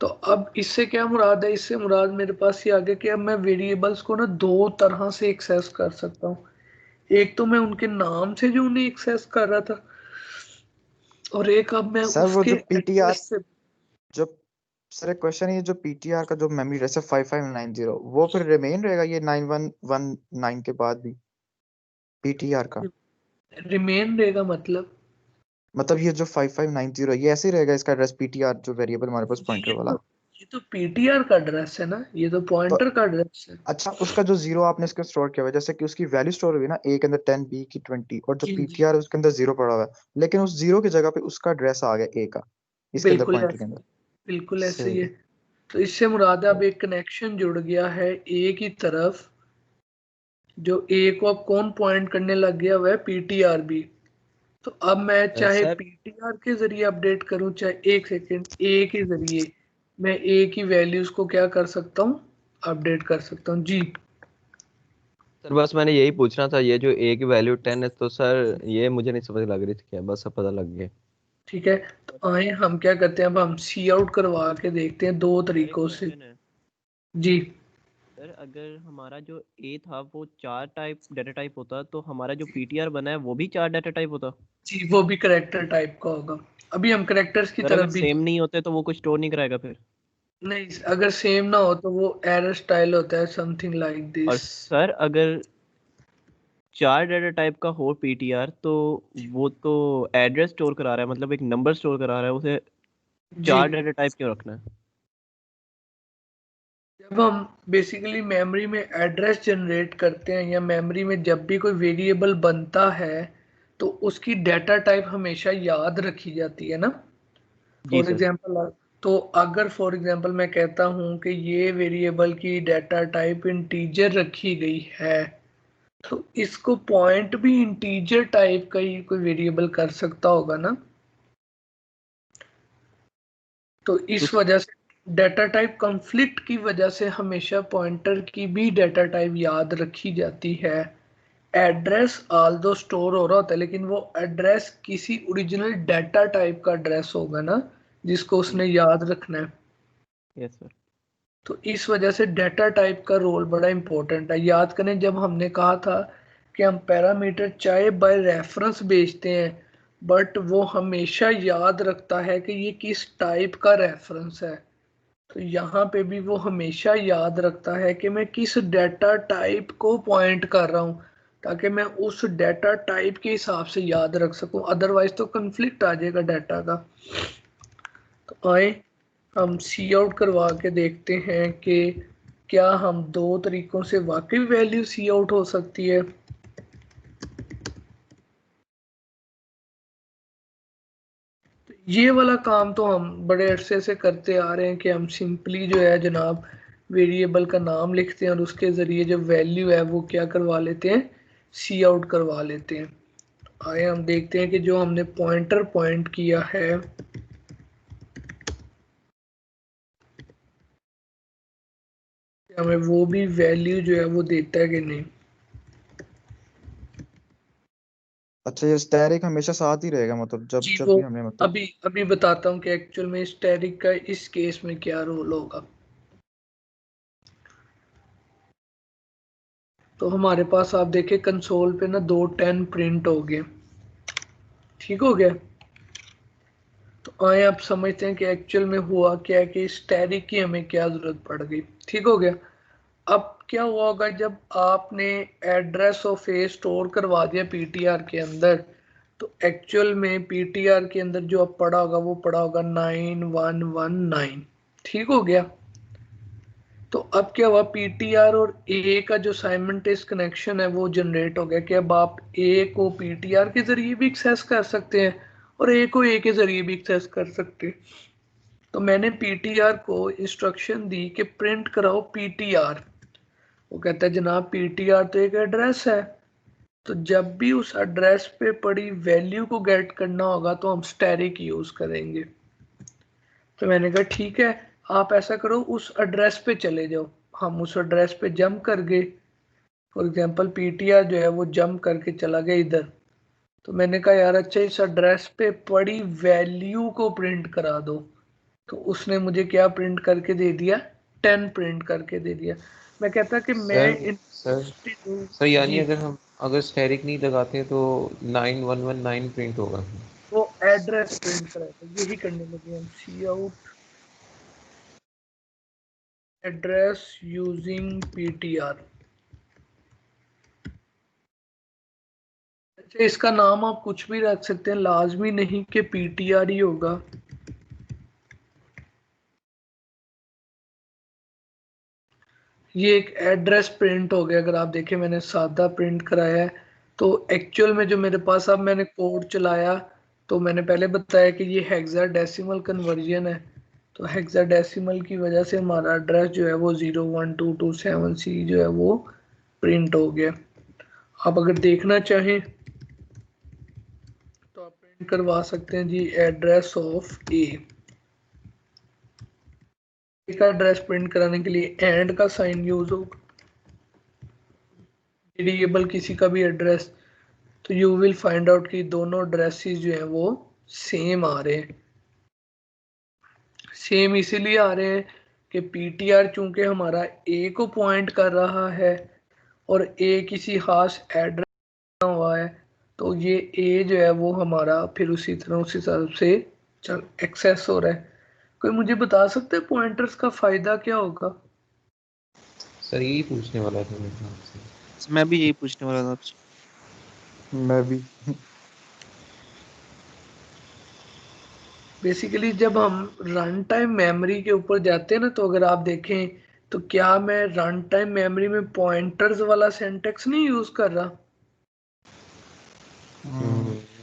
तो अब इससे क्या मुराद है? इससे मुराद मेरे पास ये आ गया कि अब मैं वेरिएबल्स को ना दो तरह से एक्सेस कर सकता हूँ। एक तो मैं उनके नाम से जो उन्हें एक्सेस कर रहा था, और एक अब मैं सर वो उसके जो पीटीआर एड्रेस से। जो सर एक क्वेश्चन है, ये जो पीटीआर का जो मेमोरी एड्रेस है 5590 वो फिर रिमेन रहेगा ये 9119 के बाद भी पीटीआर का? रिमेन रहेगा मतलब मतलब ये जो 5590 है ये ऐसे ही रहेगा, इसका एड्रेस पीटीआर जो वेरिएबल हमारे पास पॉइंटर वाला। ये तो पीटीआर का एड्रेस है ना, ये तो पॉइंटर का एड्रेस है। अच्छा, उसका जो जीरो आपने इसका स्टोर किया हुआ है, जैसे कि उसकी वैल्यू स्टोर हुई ना, ए के अंदर 10, बी की 20, और जो जी जी पीटीआर है उसके अंदर जीरो पड़ा हुआ है, लेकिन उस जीरो की जगह पे उसका एड्रेस आ गया ए का इसके अंदर बिल्कुल पॉइंटर के ऐसे, अंदर। बिल्कुल ऐसे ही सही है। है। तो इससे मुराद है अब एक कनेक्शन जुड़ गया है ए की तरफ, जो ए को अब कौन पॉइंट करने लग गया वह पीटीआर भी। तो अब मैं चाहे सर पीटीआर के जरिए अपडेट करूं, चाहे एक सेकेंड ए के जरिए, मैं ए की वैल्यूज को क्या कर सकता हूं, अपडेट कर सकता हूं जी। सर बस मैंने यही पूछना था, ये जो ए की वैल्यू 10 है तो सर ये मुझे नहीं समझ लग रही थी क्या, बस अब पता लग गया। ठीक है, तो आए हम क्या करते हैं, अब हम सी आउट करवा के देखते हैं दो एक तरीकों से। क्वेश्चन है जी सर, अगर हमारा जो ए था वो 4 टाइप डाटा टाइप होता तो हमारा जो पीटीआर बना है वो भी 4 डाटा टाइप होता। जी, वो भी करेक्टर टाइप का होगा। अभी हम करेक्टर्स की सर तरफ अगर भी, सेम नहीं होते तो वो कुछ स्टोर नहीं कराएगा फिर। नहीं अगर सेम ना हो तो वो एरर स्टाइल होता है समथिंग लाइक और दिस। सर अगर 4 डाटा टाइप का हो पीटीआर तो वो तो एड्रेस स्टोर करा रहा है, मतलब एक नंबर स्टोर करा रहा है, उसे जी, 4 डाटा टाइप क्यों रखना है। जब हम बेसिकली मेमोरी में एड्रेस जनरेट करते हैं या मेमोरी में जब भी कोई वेरिएबल बनता है तो उसकी डाटा टाइप हमेशा याद रखी जाती है ना। जी फॉर सर। एग्जांपल, तो अगर फॉर एग्जांपल मैं कहता हूं कि ये वेरिएबल की डाटा टाइप इंटीजर रखी गई है, तो इसको पॉइंट भी इंटीजर टाइप का ही कोई वेरिएबल कर सकता होगा ना। तो तो इस वजह से डाटा टाइप कॉन्फ्लिक्ट की वजह से हमेशा पॉइंटर की भी डाटा टाइप याद रखी जाती है। एड्रेस आल्दो स्टोर हो रहा होता है, लेकिन वो एड्रेस किसी ओरिजिनल डाटा टाइप का एड्रेस होगा ना, जिसको उसने याद रखना है। Yes sir. तो इस वजह से डाटा टाइप का रोल बड़ा इंपॉर्टेंट है। याद करें जब हमने कहा था कि हम पैरामीटर चाहे बाय रेफरेंस भेजते हैं, बट वो हमेशा याद रखता है कि ये किस टाइप का रेफरेंस है। तो यहाँ पे भी वो हमेशा याद रखता है कि मैं किस डाटा टाइप को पॉइंट कर रहा हूँ, ताकि मैं उस डाटा टाइप के हिसाब से याद रख सकूं, अदरवाइज तो कंफ्लिक्ट आ जाएगा डाटा का। तो आए हम सी आउट करवा के देखते हैं कि क्या हम दो तरीकों से वाकई वैल्यू सी आउट हो सकती है। तो ये वाला काम तो हम बड़े अरसे से करते आ रहे हैं कि हम सिंपली जो है जनाब वेरिएबल का नाम लिखते हैं और उसके ज़रिए जो वैल्यू है वो क्या करवा लेते हैं, सी आउट करवा लेते हैं। आए हम देखते हैं कि जो हमने पॉइंटर पॉइंट किया है हमें वो भी वैल्यू जो है वो देता है कि नहीं। अच्छा, ये स्टैरिक हमेशा साथ ही रहेगा, मतलब जब जी, जब वो भी हमने मतलब। अभी अभी बताता हूँ कि एक्चुअल में स्टैटिक का इस केस में क्या रोल होगा। तो हमारे पास आप देखें कंसोल पे ना 210 प्रिंट हो गए, ठीक हो गया। तो आए आप समझते हैं कि एक्चुअल में हुआ क्या है कि स्टैटिक की हमें क्या जरूरत पड़ गई, ठीक हो गया। अब क्या हुआ होगा जब आपने एड्रेस ऑफ ए स्टोर करवा दिया पीटीआर के अंदर, तो एक्चुअल में पीटीआर के अंदर जो अब पड़ा होगा वो पड़ा होगा 9119, ठीक हो गया। तो अब क्या हुआ, पीटीआर और ए का जो साइमल्टेनियस कनेक्शन है वो जनरेट हो गया कि अब आप ए को पीटीआर के जरिए भी एक्सेस कर सकते हैं और ए को ए के जरिए भी एक्सेस कर सकते हैं। तो मैंने पीटीआर को इंस्ट्रक्शन दी कि प्रिंट कराओ पीटीआर। वो कहता है जनाब पीटीआर तो एक एड्रेस है, तो जब भी उस एड्रेस पे पड़ी वैल्यू को गेट करना होगा तो हम स्टैरिक यूज करेंगे। तो मैंने कहा ठीक है, आप ऐसा करो उस एड्रेस पे चले जाओ। हम उस एड्रेस पे जंप कर गए। फॉर एग्जांपल पीटीआर जो है वो जंप करके चला गया इधर। तो मैंने कहा यार अच्छा इस एड्रेस पे पड़ी वैल्यू को प्रिंट करा दो। तो उसने मुझे क्या प्रिंट करके दे दिया, 10 प्रिंट करके दे दिया। मैं कहता कि मैं सर इंटरेस्टेड हूँ। सर यानी जी, अगर स्टेरिक नहीं लगाते तो 9119 प्रिंट होगा। वो एड्रेस प्रिंट कराएगा, यही करने लगे हम। सी आउट एड्रेस यूजिंग पीटीआर। अच्छा, इसका नाम आप कुछ भी रख सकते हैं, लाजमी नहीं कि पीटीआर ही होगा। ये एक एड्रेस प्रिंट हो गया। अगर आप देखें मैंने सादा प्रिंट कराया है, तो एक्चुअल में जो मेरे पास अब मैंने कोड चलाया, तो मैंने पहले बताया कि ये हेक्साडेसिमल कन्वर्जन है। तो हेक्साडेसिमल की वजह से हमारा एड्रेस जो है वो 01227C जो है वो प्रिंट हो गया। आप अगर देखना चाहें तो आप प्रिंट करवा सकते हैं जी, एड्रेस ऑफ ए का एड्रेस प्रिंट कराने के लिए एंड का साइन यूज होगा, वेरिएबल किसी का भी एड्रेस, तो यू विल फाइंड आउट कि दोनों एड्रेसेस जो हैं वो सेम आ रहे हैं। सेम इसीलिए आ रहे हैं कि पीटीआर चूंकि हमारा ए को पॉइंट कर रहा है और ए किसी खास एड्रेस हुआ है, तो ये ए जो है वो हमारा फिर उसी तरह उसी हिसाब से चल एक्सेस हो रहा है। कोई मुझे बता सकता है पॉइंटर्स का फायदा क्या होगा? सर यही पूछने वाला था मैं आपसे। मैं भी यही पूछने वाला था आपसे। मैं भी। बेसिकली जब हम रन टाइम मेमोरी के ऊपर जाते हैं ना, तो अगर आप देखें तो क्या मैं रन टाइम मेमोरी में पॉइंटर्स वाला सिंटेक्स नहीं यूज कर रहा?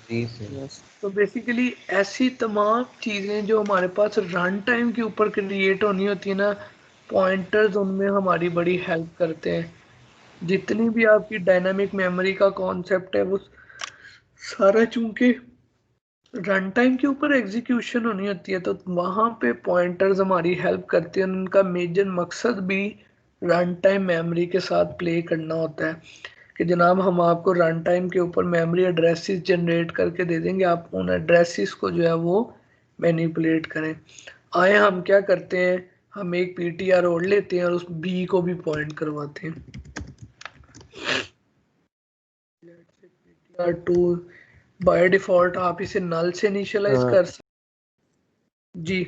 जी सर। तो बेसिकली ऐसी तमाम चीजें जो हमारे पास रन टाइम के ऊपर क्रिएट होनी होती है ना, पॉइंटर्स उनमें हमारी बड़ी हेल्प करते हैं। जितनी भी आपकी डायनामिक मेमोरी का कॉन्सेप्ट है वो सारा चूंकि रन टाइम के ऊपर एग्जीक्यूशन होनी होती है, तो वहां पे पॉइंटर्स हमारी हेल्प करते हैं। उनका मेजर मकसद भी रन टाइम मेमोरी के साथ प्ले करना होता है कि जनाब हम आपको रन टाइम के ऊपर मेमोरी एड्रेसेस जनरेट करके दे देंगे, आप उन एड्रेसेस को जो है वो मैनिपुलेट करें। आए हम क्या करते हैं, हम एक पीटीआर ओढ़ लेते हैं और उस बी को भी पॉइंट करवाते हैं। पीटीआर2 बाय डिफॉल्ट आप इसे नल से इनिशियलाइज कर सकते। जी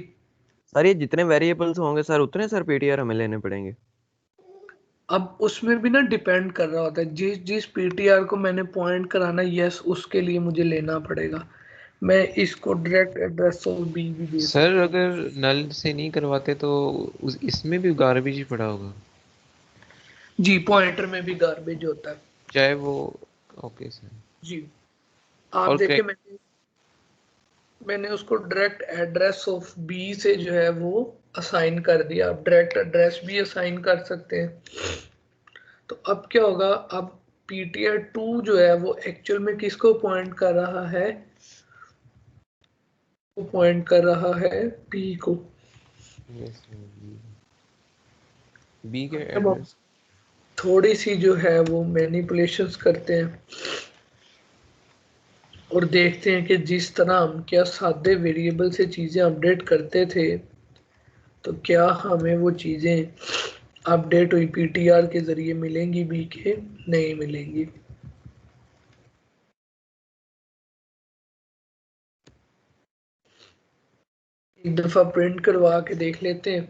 सर, ये जितने वेरिएबल्स होंगे सर उतने सर पीटीआर हमें लेने पड़ेंगे? अब उसमें भी ना डिपेंड कर रहा होता है, जिस जिस पीटीआर को मैंने पॉइंट कराना, यस उसके लिए मुझे लेना पड़ेगा। मैं इसको डायरेक्ट एड्रेस ऑफ बी भी दे सकता सर अगर नल से नहीं करवाते तो इसमें भी गार्बेज ही पड़ा होगा? जी, पॉइंटर में भी गार्बेज होता है चाहे वो, ओके सर जी। आप और देखें मैंने उसको डायरेक्ट एड्रेस ऑफ बी से जो है वो असाइन कर दिया। आप डायरेक्ट एड्रेस भी असाइन कर सकते हैं। तो अब क्या होगा, अब ptr2 जो है वो एक्चुअल में किसको पॉइंट कर रहा है? वो पॉइंट कर रहा है p को। बी के अब हम एड्रेस थोड़ी सी जो है वो मैनिपुलेशंस करते हैं और देखते हैं कि जिस तरह हम क्या सादे वेरिएबल से चीज़ें अपडेट करते थे, तो क्या हमें वो चीज़ें अपडेट हुई पीटीआर के ज़रिए मिलेंगी भी कि नहीं मिलेंगी। एक दफ़ा प्रिंट करवा के देख लेते हैं।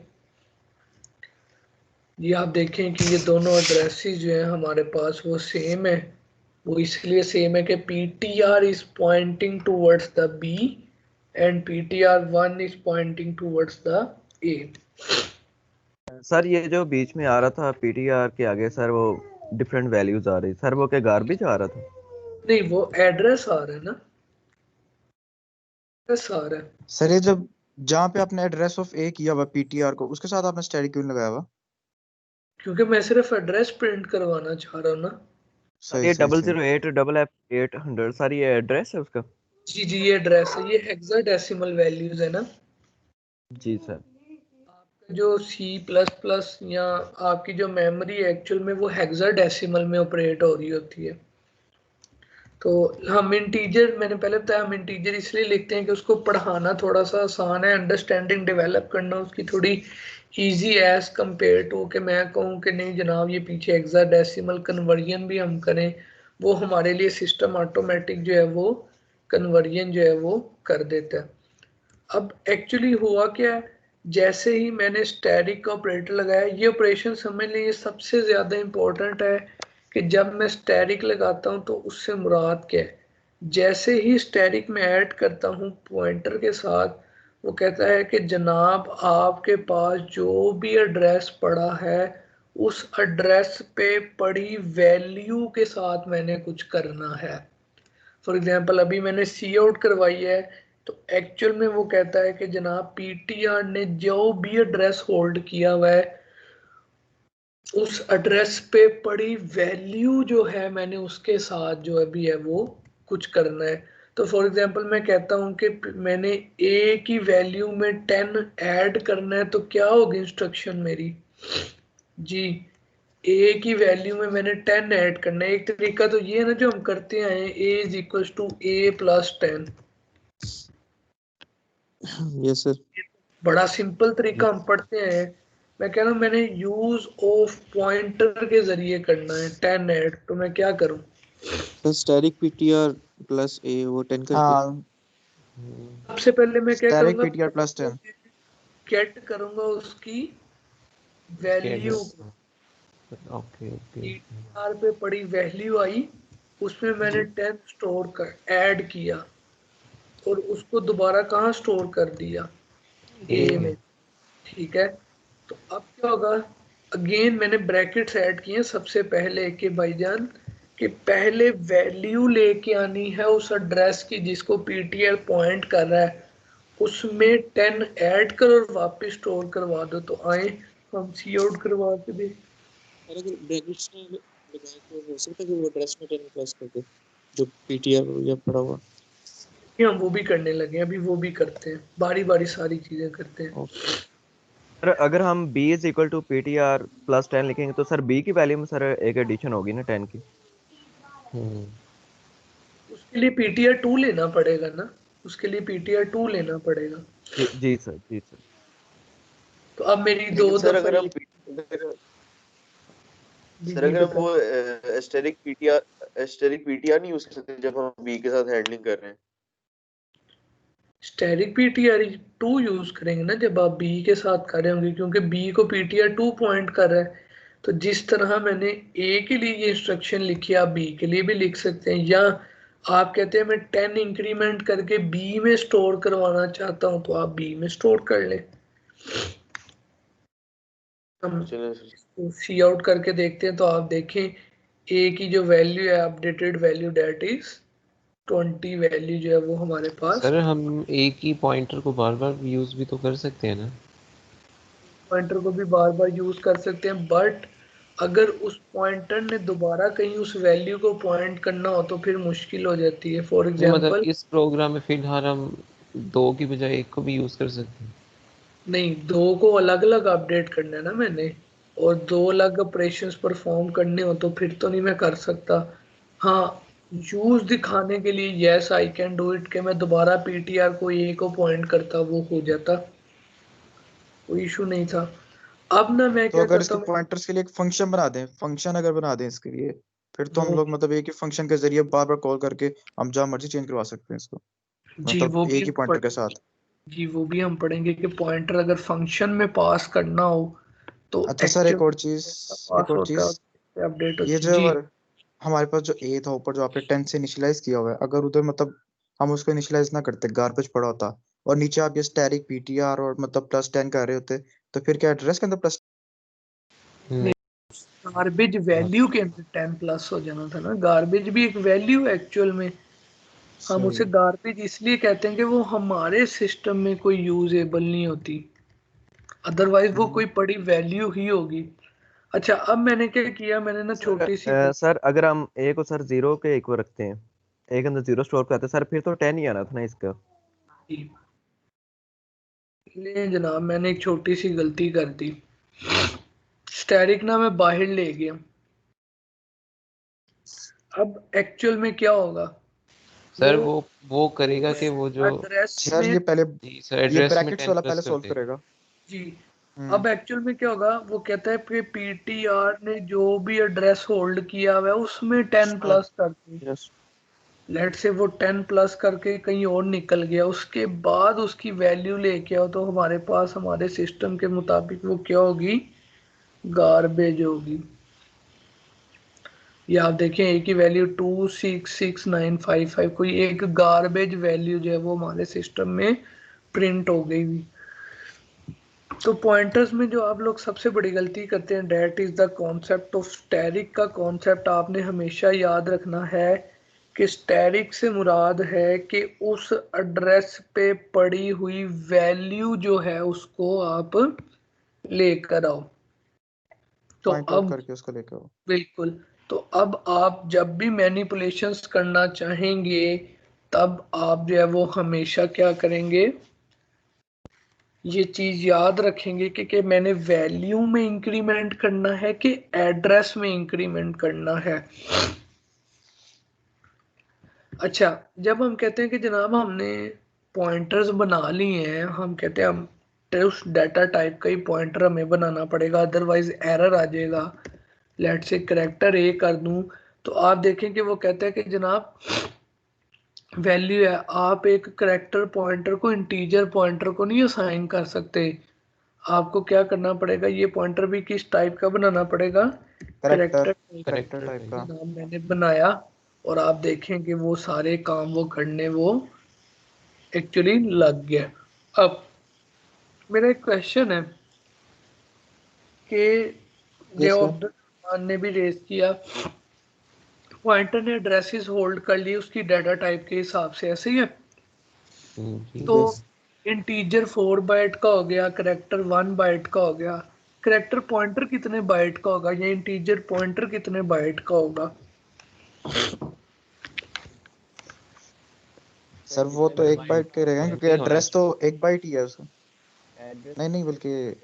ये आप देखें कि ये दोनों एड्रेसेस जो हैं हमारे पास वो सेम है। वो इसलिए सेम है कि PTR is pointing towards the B and ptr1 is pointing towards the A. Sir ये जो बीच में आ रहा था पीटीआर के आगे सर, वो डिफरेंट वैल्यूज आ रही सर, वो क्या गार्बेज आ रहा था? नहीं, वो एड्रेस आ रहा है ना, एड्रेस आ रहा है। सर ये जब जहाँ पे आपने एड्रेस ऑफ ए किया हुआ पीटीआर को, उसके साथ आपने स्टैटिक क्यों लगाया हुआ? क्योंकि मैं सिर्फ एड्रेस प्रिंट करवाना चाह रहा हूँ ना। सर ये 008FF800 सर, ये एड्रेस है उसका? जी जी, ये एड्रेस है, ये हेक्साडेसिमल वैल्यूज है ना। जी सर। जो C++ या आपकी जो मेमोरी एक्चुअल में वो हेक्साडेसिमल में ऑपरेट हो रही होती है। तो हम इंटीजर, मैंने पहले बताया, हम इंटीजर इसलिए लिखते हैं कि उसको पढ़ाना थोड़ा सा आसान है, अंडरस्टैंडिंग डेवलप करना उसकी थोड़ी इजी एज कंपेयर टू कि मैं कहूँ कि नहीं जनाब ये पीछे हेक्साडेसिमल कन्वर्जन भी हम करें, वो हमारे लिए सिस्टम ऑटोमेटिक जो है वो कन्वर्जन जो है वो कर देता है। अब एक्चुअली हुआ क्या है, जैसे ही मैंने स्टैटिक का ऑपरेटर लगाया, ये ऑपरेशन समझ लें ये सबसे ज़्यादा इम्पोर्टेंट है कि जब मैं स्टैटिक लगाता हूँ तो उससे मुराद क्या है। जैसे ही स्टैरिक में ऐड करता हूँ पॉइंटर के साथ, वो कहता है कि जनाब आपके पास जो भी एड्रेस पड़ा है उस एड्रेस पे पड़ी वैल्यू के साथ मैंने कुछ करना है। फॉर एग्जांपल अभी मैंने सी आउट करवाई है, तो एक्चुअल में वो कहता है कि जनाब पीटीआर ने जो भी एड्रेस होल्ड किया हुआ है उस एड्रेस पे पड़ी वैल्यू जो है मैंने उसके साथ जो अभी है वो कुछ करना है। तो फॉर एग्जांपल मैं कहता हूँ कि मैंने ए की वैल्यू में 10 ऐड करना है, तो क्या होगी इंस्ट्रक्शन मेरी जी, ए की वैल्यू में मैंने 10 ऐड करना है। एक तरीका तो ये है ना जो हम करते हैं, A is equal to A plus 10। Yes sir. बड़ा सिंपल तरीका हम पढ़ते हैं। मैं कह रहा हूँ मैंने यूज ऑफ पॉइंटर के जरिए करना है 10 ऐड, तो मैं क्या करूँ? सर स्टैटिक पीटीआर प्लस ए वो 10 करके। हाँ सबसे पहले मैं क्या स्टैटिक करूँगा, पीटीआर प्लस 10 गेट करूँगा उसकी वैल्यू। ओके ओके पीटीआर पे पड़ी वैल्यू आई, उसमें मैंने 10 स्टोर कर ऐड किया और उसको दोबारा कहाँ स्टोर कर दिया? ए में। ठीक है, तो अब क्या होगा? अगेन मैंने ब्रैकेट्स ऐड किए सबसे पहले कि भाईजान कि पहले वैल्यू लेके आनी है उस एड्रेस की जिसको पीटीआर पॉइंट कर रहा है, उसमें 10 ऐड करो और वापस स्टोर करवा दो। तो आए हम सी आउट करवा के दे। अगर ब्रैकेट्स में लगाए तो हो सकता है कि वो एड्रेस में 10 प्लस कर दे जो पीटीआर या पड़ा हुआ। हम वो भी करने लगे हैं, अभी वो भी करते हैं, बारी बारी सारी चीजें करते हैं। सर अगर हम b is equal to P T R plus 10 लिखेंगे तो सर b की वैल्यू में सर एक एडिशन होगी ना 10 की। उसके लिए पीटीआर 2 लेना पड़ेगा ना, उसके लिए पीटीआर 2 लेना पड़ेगा। जी सर जी सर। तो अब मेरी लेकिन दो सर दफा अगर हम वो एस्टेरिक पीटीआर नहीं यूज कर सकते जब हम बी के साथ हैंडलिंग कर रहे हैं। स्टैटिक पीटीआर 2 यूज करेंगे ना जब आप बी के साथ कर रहे होंगे, क्योंकि बी को पीटीआर 2 पॉइंट कर रहा है। तो जिस तरह मैंने ए के लिए ये इंस्ट्रक्शन लिखी आप बी के लिए भी लिख सकते हैं, या आप कहते हैं मैं 10 इंक्रीमेंट करके बी में स्टोर करवाना चाहता हूं तो आप बी में स्टोर कर लें। हम सी आउट करके देखते हैं तो आप देखें ए की जो वैल्यू है updated value that is 20 value जो है वो हमारे पास। सर हम एक ही पॉइंटर को बार बार यूज भी तो कर सकते हैं ना? पॉइंटर को भी बार बार यूज कर सकते हैं, बट अगर उस पॉइंटर ने दोबारा कहीं उस वैल्यू को पॉइंट करना हो तो फिर मुश्किल हो जाती है। फॉर मतलब एग्जांपल इस प्रोग्राम में फिलहाल हम 2 की बजाय 1 को भी यूज कर सकते हैं। नहीं, 2 को अलग अलग अपडेट करना है ना मैंने, और 2 अलग ऑपरेशंस परफॉर्म करने हो तो फिर तो नहीं मैं कर सकता। हाँ, यूज दिखाने के लिए yes I can do it कि मैं दोबारा पीटीआर को ए को पॉइंट करता, वो हो जाता, कोई इशू नहीं था। अब ना मैं तो क्या अगर करता इसके हूँ, पॉइंटर्स के लिए एक फंक्शन बना दें, फंक्शन अगर बना दें इसके लिए, फिर तो हम वो लोग मतलब एक ही फंक्शन के जरिए बार बार कॉल करके हम जहाँ मर्जी चेंज करवा सकते हैं इसको, जी वो मतलब भी एक ही पॉइंटर के साथ। जी वो भी हम पढ़ेंगे कि पॉइंटर अगर फंक्शन में पास करना हो तो अच्छा सर एक्चुअल एक और चीज, पास होता है, अपडेट ये होती है जो जी। हमारे पास जो ए था ऊपर जो आपने 10 से इनिशियलाइज किया हुआ है, अगर उधर मतलब हम उसको इनिशियलाइज ना करते, गार्बेज पड़ा होता और नीचे आप ये स्टैटिक पीटीआर और मतलब प्लस 10 कर रहे होते, तो फिर क्या एड्रेस के अंदर प्लस गार्बेज वैल्यू के अंदर 10 प्लस हो जाना था ना, गार्बेज भी एक वैल्यू है एक्चुअल में। हम उसे गार्बेज इसलिए कहते हैं कि वो हमारे सिस्टम में कोई यूजेबल नहीं होती, अदरवाइज वो कोई बड़ी वैल्यू ही होगी। अच्छा अब मैंने क्या किया, मैंने ना छोटी सी सर अगर हम a को सर 0 के इक्वल रखते हैं, a के अंदर 0 स्टोर करते हैं सर, फिर तो 10 ही आना था ना इसका। ले जनाब मैंने एक छोटी सी गलती कर दी, स्टैरिक ना मैं बाहर ले गया। अब एक्चुअल में क्या होगा सर वो करेगा कि वो जो एड्रेस सर में ये पहले जी सर ये एड्रेस में ब्रैकेट्स 10 वाला प्लस पहले कर सॉल्व दे। करेगा जी। अब एक्चुअल में क्या होगा, वो कहता है कि पीटीआर ने जो भी एड्रेस होल्ड किया हुआ है उसमें 10 प्लस कर दी। लेट से वो 10 प्लस करके कहीं और निकल गया, उसके बाद उसकी वैल्यू लेके आओ तो हमारे पास हमारे सिस्टम के मुताबिक वो क्या होगी, गार्बेज होगी। ये आप देखें ए की वैल्यू 266955, कोई एक गार्बेज वैल्यू जो है वो हमारे सिस्टम में प्रिंट हो गई हुई। तो पॉइंटर्स में जो आप लोग सबसे बड़ी गलती करते हैं, that is the concept of asterisk का कॉन्सेप्ट आपने हमेशा याद रखना है कि स्टैरिक से मुराद है कि उस एड्रेस पे पड़ी हुई वैल्यू जो है उसको आप लेकर आओ। तो पॉइंट आउट अब करके उसको लेके आओ। बिल्कुल, तो अब आप जब भी मैनिपुलेशंस करना चाहेंगे तब आप जो है वो हमेशा क्या करेंगे, ये चीज याद रखेंगे कि मैंने वैल्यू में इंक्रीमेंट करना है कि एड्रेस में इंक्रीमेंट करना है। अच्छा, जब हम कहते हैं कि जनाब हमने पॉइंटर्स बना लिए हैं, हम कहते हैं हम उस डाटा टाइप का ही पॉइंटर हमें बनाना पड़ेगा, अदरवाइज एरर आ जाएगा। लेट से करेक्टर ए कर दूं तो आप देखें कि वो कहता है कि जनाब वैल्यू है, आप एक करेक्टर पॉइंटर को इंटीजर पॉइंटर को नहीं असाइन कर सकते। आपको क्या करना पड़ेगा, ये पॉइंटर भी किस टाइप का बनाना पड़ेगा, करेक्टर करेक्टर टाइप का। नाम मैंने बनाया और आप देखें कि वो सारे काम वो करने वो एक्चुअली लग गया। अब मेरा एक क्वेश्चन है कि जो अब्दुल रहमान ने भी रेज किया, पॉइंटर ने एड्रेसेस होल्ड कर लिए उसकी डाटा टाइप के हिसाब से, ऐसे ही है। तो इंटीजर 4 बाइट का हो गया, करेक्टर 1 बाइट का हो गया, करेक्टर पॉइंटर कितने बाइट का होगा या इंटीजर पॉइंटर कितने बाइट का होगा? सर वो तो 1 बाइट के रहेगा क्योंकि एड्रेस तो 1 बाइट ही है उसका। नहीं बल्कि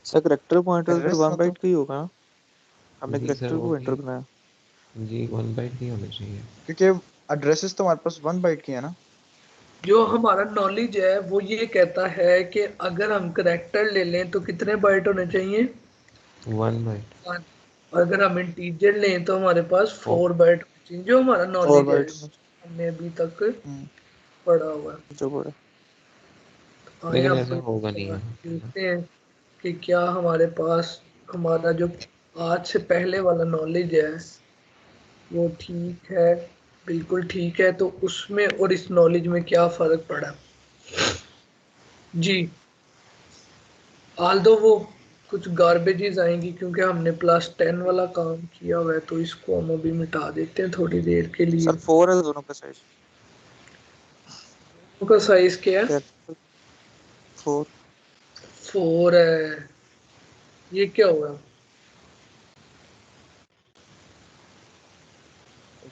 सर करेक्टर पॉइंटर एड्रेस तो 1 मतलब बाइट का ही होगा ना, हमने जी करेक्टर सर, वो पॉइंटर बनाया। जी 1 बाइट नहीं होना चाहिए क्योंकि एड्रेसेस तो हमारे पास 1 बाइट की है ना। जो हमारा नॉलेज है वो ये कहता है कि अगर हम करेक्टर ले लें तो कितने बाइट होने चाहिए, 1 बाइट। और अगर हम इंटीजर लें तो हमारे पास 4 बाइट होने चाहिए, जो हमारा 4 नॉलेज है बाइट हमने अभी तक पढ़ा हुआ है। जो पड़ा। आइए लेकिन हम ऐसा होगा नहीं है। देखते हैं कि क्या हमारे पास हमारा जो आज से पहले वाला नॉलेज है वो ठीक है, बिल्कुल ठीक है, तो उसमें और इस नॉलेज में क्या फर्क पड़ा जी। आल्दो वो कुछ गार्बेजेस आएंगी क्योंकि हमने +10 वाला काम किया हुआ है, तो इसको हम अभी मिटा देते हैं थोड़ी देर के लिए। सर 4 है दोनों का साइज। का साइज क्या है? 4 है। ये क्या हुआ,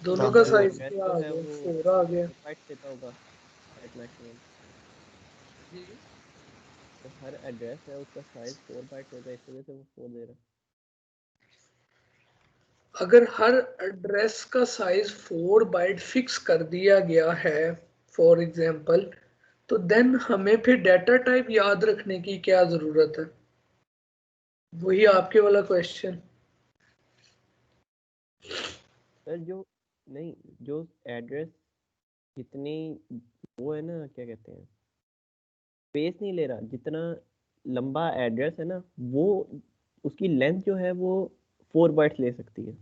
दोनों का साइज क्या आ गया, 4 आ गया। बाइट देता होगा एट मैक्सिमम। तो हर एड्रेस है उसका साइज 4 बाइट होगा, इस वजह से वो 4 दे रहा है। अगर हर एड्रेस का साइज 4 बाइट फिक्स कर दिया गया है फॉर एग्जांपल, तो देन हमें फिर डाटा टाइप याद रखने की क्या जरूरत है? वही आपके वाला क्वेश्चन। सर जो नहीं, जो एड्रेस जितनी वो है ना, क्या कहते हैं, स्पेस नहीं ले रहा, जितना लंबा एड्रेस है ना वो उसकी लेंथ जो है वो 4 बाइट्स ले सकती है।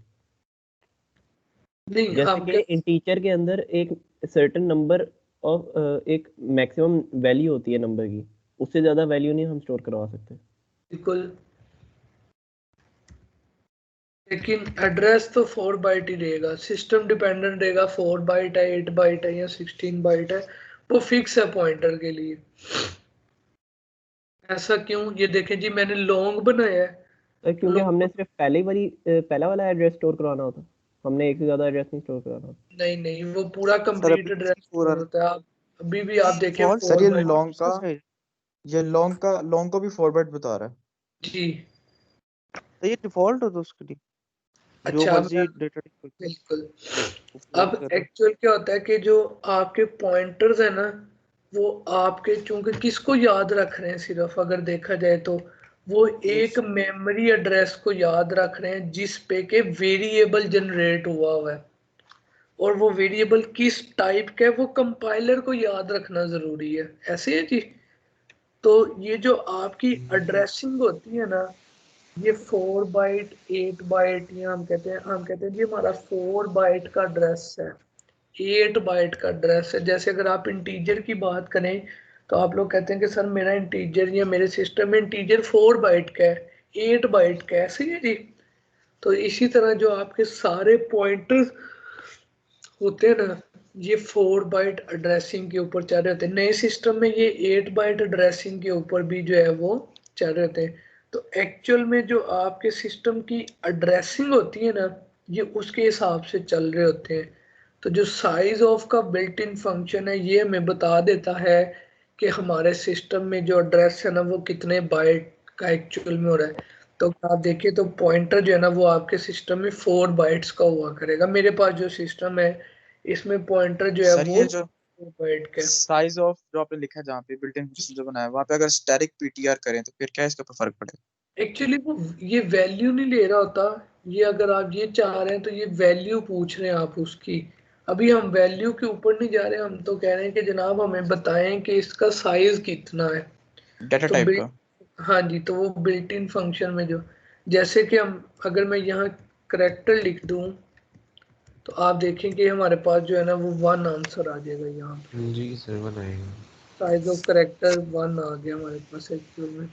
नहीं, जैसे कि इंटीजर के अंदर एक सर्टेन नंबर ऑफ एक मैक्सिमम वैल्यू होती है नंबर की, उससे ज्यादा वैल्यू नहीं हम स्टोर करवा सकते। बिल्कुल, लेकिन एड्रेस तो 4 बाइट ही रहेगा, सिस्टम डिपेंडेंट रहेगा, 4 बाइट है, 8 बाइट है या 16 बाइट है, वो फिक्स है पॉइंटर के लिए। ऐसा क्यों? ये देखें जी, मैंने लॉन्ग बनाया है क्योंकि हमने सिर्फ पहला वाला एड्रेस स्टोर करवाना होता, हमने एक से ज्यादा एड्रेस नहीं स्टोर कराना होता। नहीं, वो पूरा कंप्लीट एड्रेस होता है। आप अभी भी आप देखें सर ये 4 बाइट लॉन्ग को भी 4 बाइट बता रहा है जी। तो ये डिफॉल्ट हो तो उसके लिए जो अच्छा, मर्जी डेटा बिल्कुल। अब एक्चुअल क्या होता है कि जो आपके पॉइंटर्स है ना, वो आपके चूंकि किसको याद रख रहे हैं, सिर्फ अगर देखा जाए तो वो एक मेमोरी एड्रेस को याद रख रहे हैं जिस पे के वेरिएबल जनरेट हुआ है, और वो वेरिएबल किस टाइप का है वो कंपाइलर को याद रखना जरूरी है। ऐसे है जी। तो ये जो आपकी एड्रेसिंग होती है ना, ये 4 बाइट 8 बाइट या हम कहते हैं ये हमारा 4 बाइट का एड्रेस है, 8 बाइट का एड्रेस है। जैसे अगर आप इंटीजर की बात करें तो आप लोग कहते हैं कि सर मेरा इंटीजर या मेरे सिस्टम में इंटीजर 4 बाइट का है, 8 बाइट का है, सही है जी। तो इसी तरह जो आपके सारे पॉइंटर्स होते हैं ना, ये 4 बाइट एड्रेसिंग के ऊपर चल रहे होते हैं। नए सिस्टम में ये 8 बाइट एड्रेसिंग के ऊपर भी जो है वो चल रहे होते हैं। तो एक्चुअल में जो आपके सिस्टम की एड्रेसिंग होती है ना, ये उसके हिसाब से चल रहे होते हैं। तो जो साइज ऑफ का बिल्ट इन फंक्शन है ये हमें बता देता है कि हमारे सिस्टम में जो एड्रेस है ना वो कितने बाइट का एक्चुअल में हो रहा है। तो आप देखिए तो पॉइंटर जो है ना वो आपके सिस्टम में 4 बाइट्स का हुआ करेगा। मेरे पास जो सिस्टम है इसमें पॉइंटर जो है सर वो ये जो 4 बाइट का है। साइज ऑफ जो आपने लिखा है जहाँ पे बिल्ट इन फंक्शन जो बनाया है वहाँ पे अगर स्टैटिक पीटीआर करें तो फिर क्या इसके ऊपर फर्क पड़ेगा? एक्चुअली वो ये वैल्यू नहीं ले रहा होता, ये अगर आप ये चाह रहे हैं तो ये वैल्यू पूछ रहे हैं आप उसकी। अभी हम वैल्यू के ऊपर नहीं जा रहे, हम तो कह रहे हैं कि जनाब हमें बताएं कि इसका साइज कितना है। डाटा तो टाइप बिल्ट, का। हाँ जी, तो वो बिल्ट इन फंक्शन में जो, जैसे कि हम अगर मैं यहाँ करेक्टर लिख दूं तो आप देखें कि हमारे पास जो है ना वो 1 आंसर आ जाएगा यहाँ पे। जी सर बनाएगा। साइज ऑफ करेक्टर 1 आ गया हमारे पास एक्चुअल में।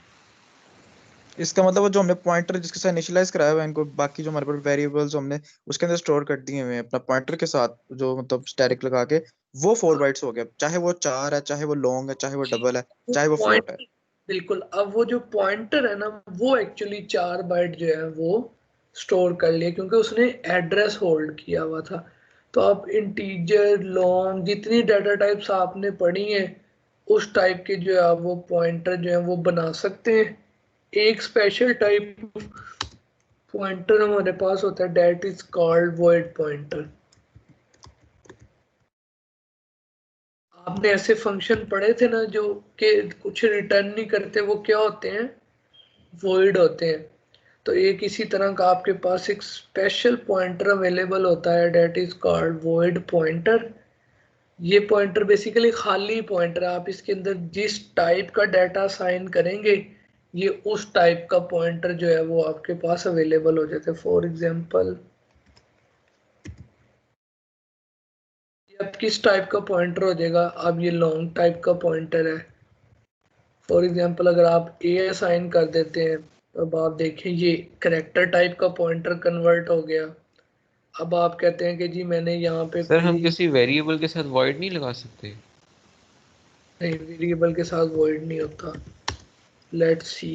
इसका मतलब वो जो हमने पॉइंटर जिसके साथ इनिशियलाइज कराया हुआ है इनको, बाकी जो हमारे पास वेरिएबल्स हमने उसके अंदर स्टोर कर दिए हुए हैं अपना पॉइंटर के साथ, जो मतलब स्टैटिक लगा के, वो 4 बाइट्स हो गया, चाहे वो 4 है, चाहे वो लॉन्ग है, चाहे वो डबल है, वो चाहे वो फ्लोट है। पॉइंट, बिल्कुल। अब वो जो पॉइंटर है ना वो एक्चुअली 4 बाइट जो है वो स्टोर कर लिए क्योंकि उसने एड्रेस होल्ड किया हुआ था। तो आप इंटीजर लॉन्ग जितनी डाटा टाइप्स आपने पढ़ी हैं उस टाइप के जो है आप वो पॉइंटर जो है वो बना सकते हैं। एक स्पेशल टाइप पॉइंटर हमारे पास होता है that is called void pointer. आपने ऐसे फंक्शन पढ़े थे ना जो कि कुछ रिटर्न नहीं करते, वो क्या होते हैं? वॉइड होते हैं। तो एक इसी तरह का आपके पास एक स्पेशल पॉइंटर अवेलेबल होता है that is called void pointer. ये पॉइंटर बेसिकली खाली पॉइंटर है, आप इसके अंदर जिस टाइप का डाटा साइन करेंगे ये उस टाइप का पॉइंटर जो है वो आपके पास अवेलेबल हो जाता है। फॉर एग्जांपल अब किस टाइप का पॉइंटर हो जाएगा, अब ये लॉन्ग टाइप का पॉइंटर है। फॉर एग्जांपल अगर आप ए असाइन कर देते हैं तो अब आप देखें ये करेक्टर टाइप का पॉइंटर कन्वर्ट हो गया। अब आप कहते हैं कि जी मैंने यहाँ पे सर हम कोई किसी वेरिएबल के साथ वॉइड नहीं लगा सकते? नहीं, वेरिएबल के साथ वॉइड नहीं होता। लेट्स सी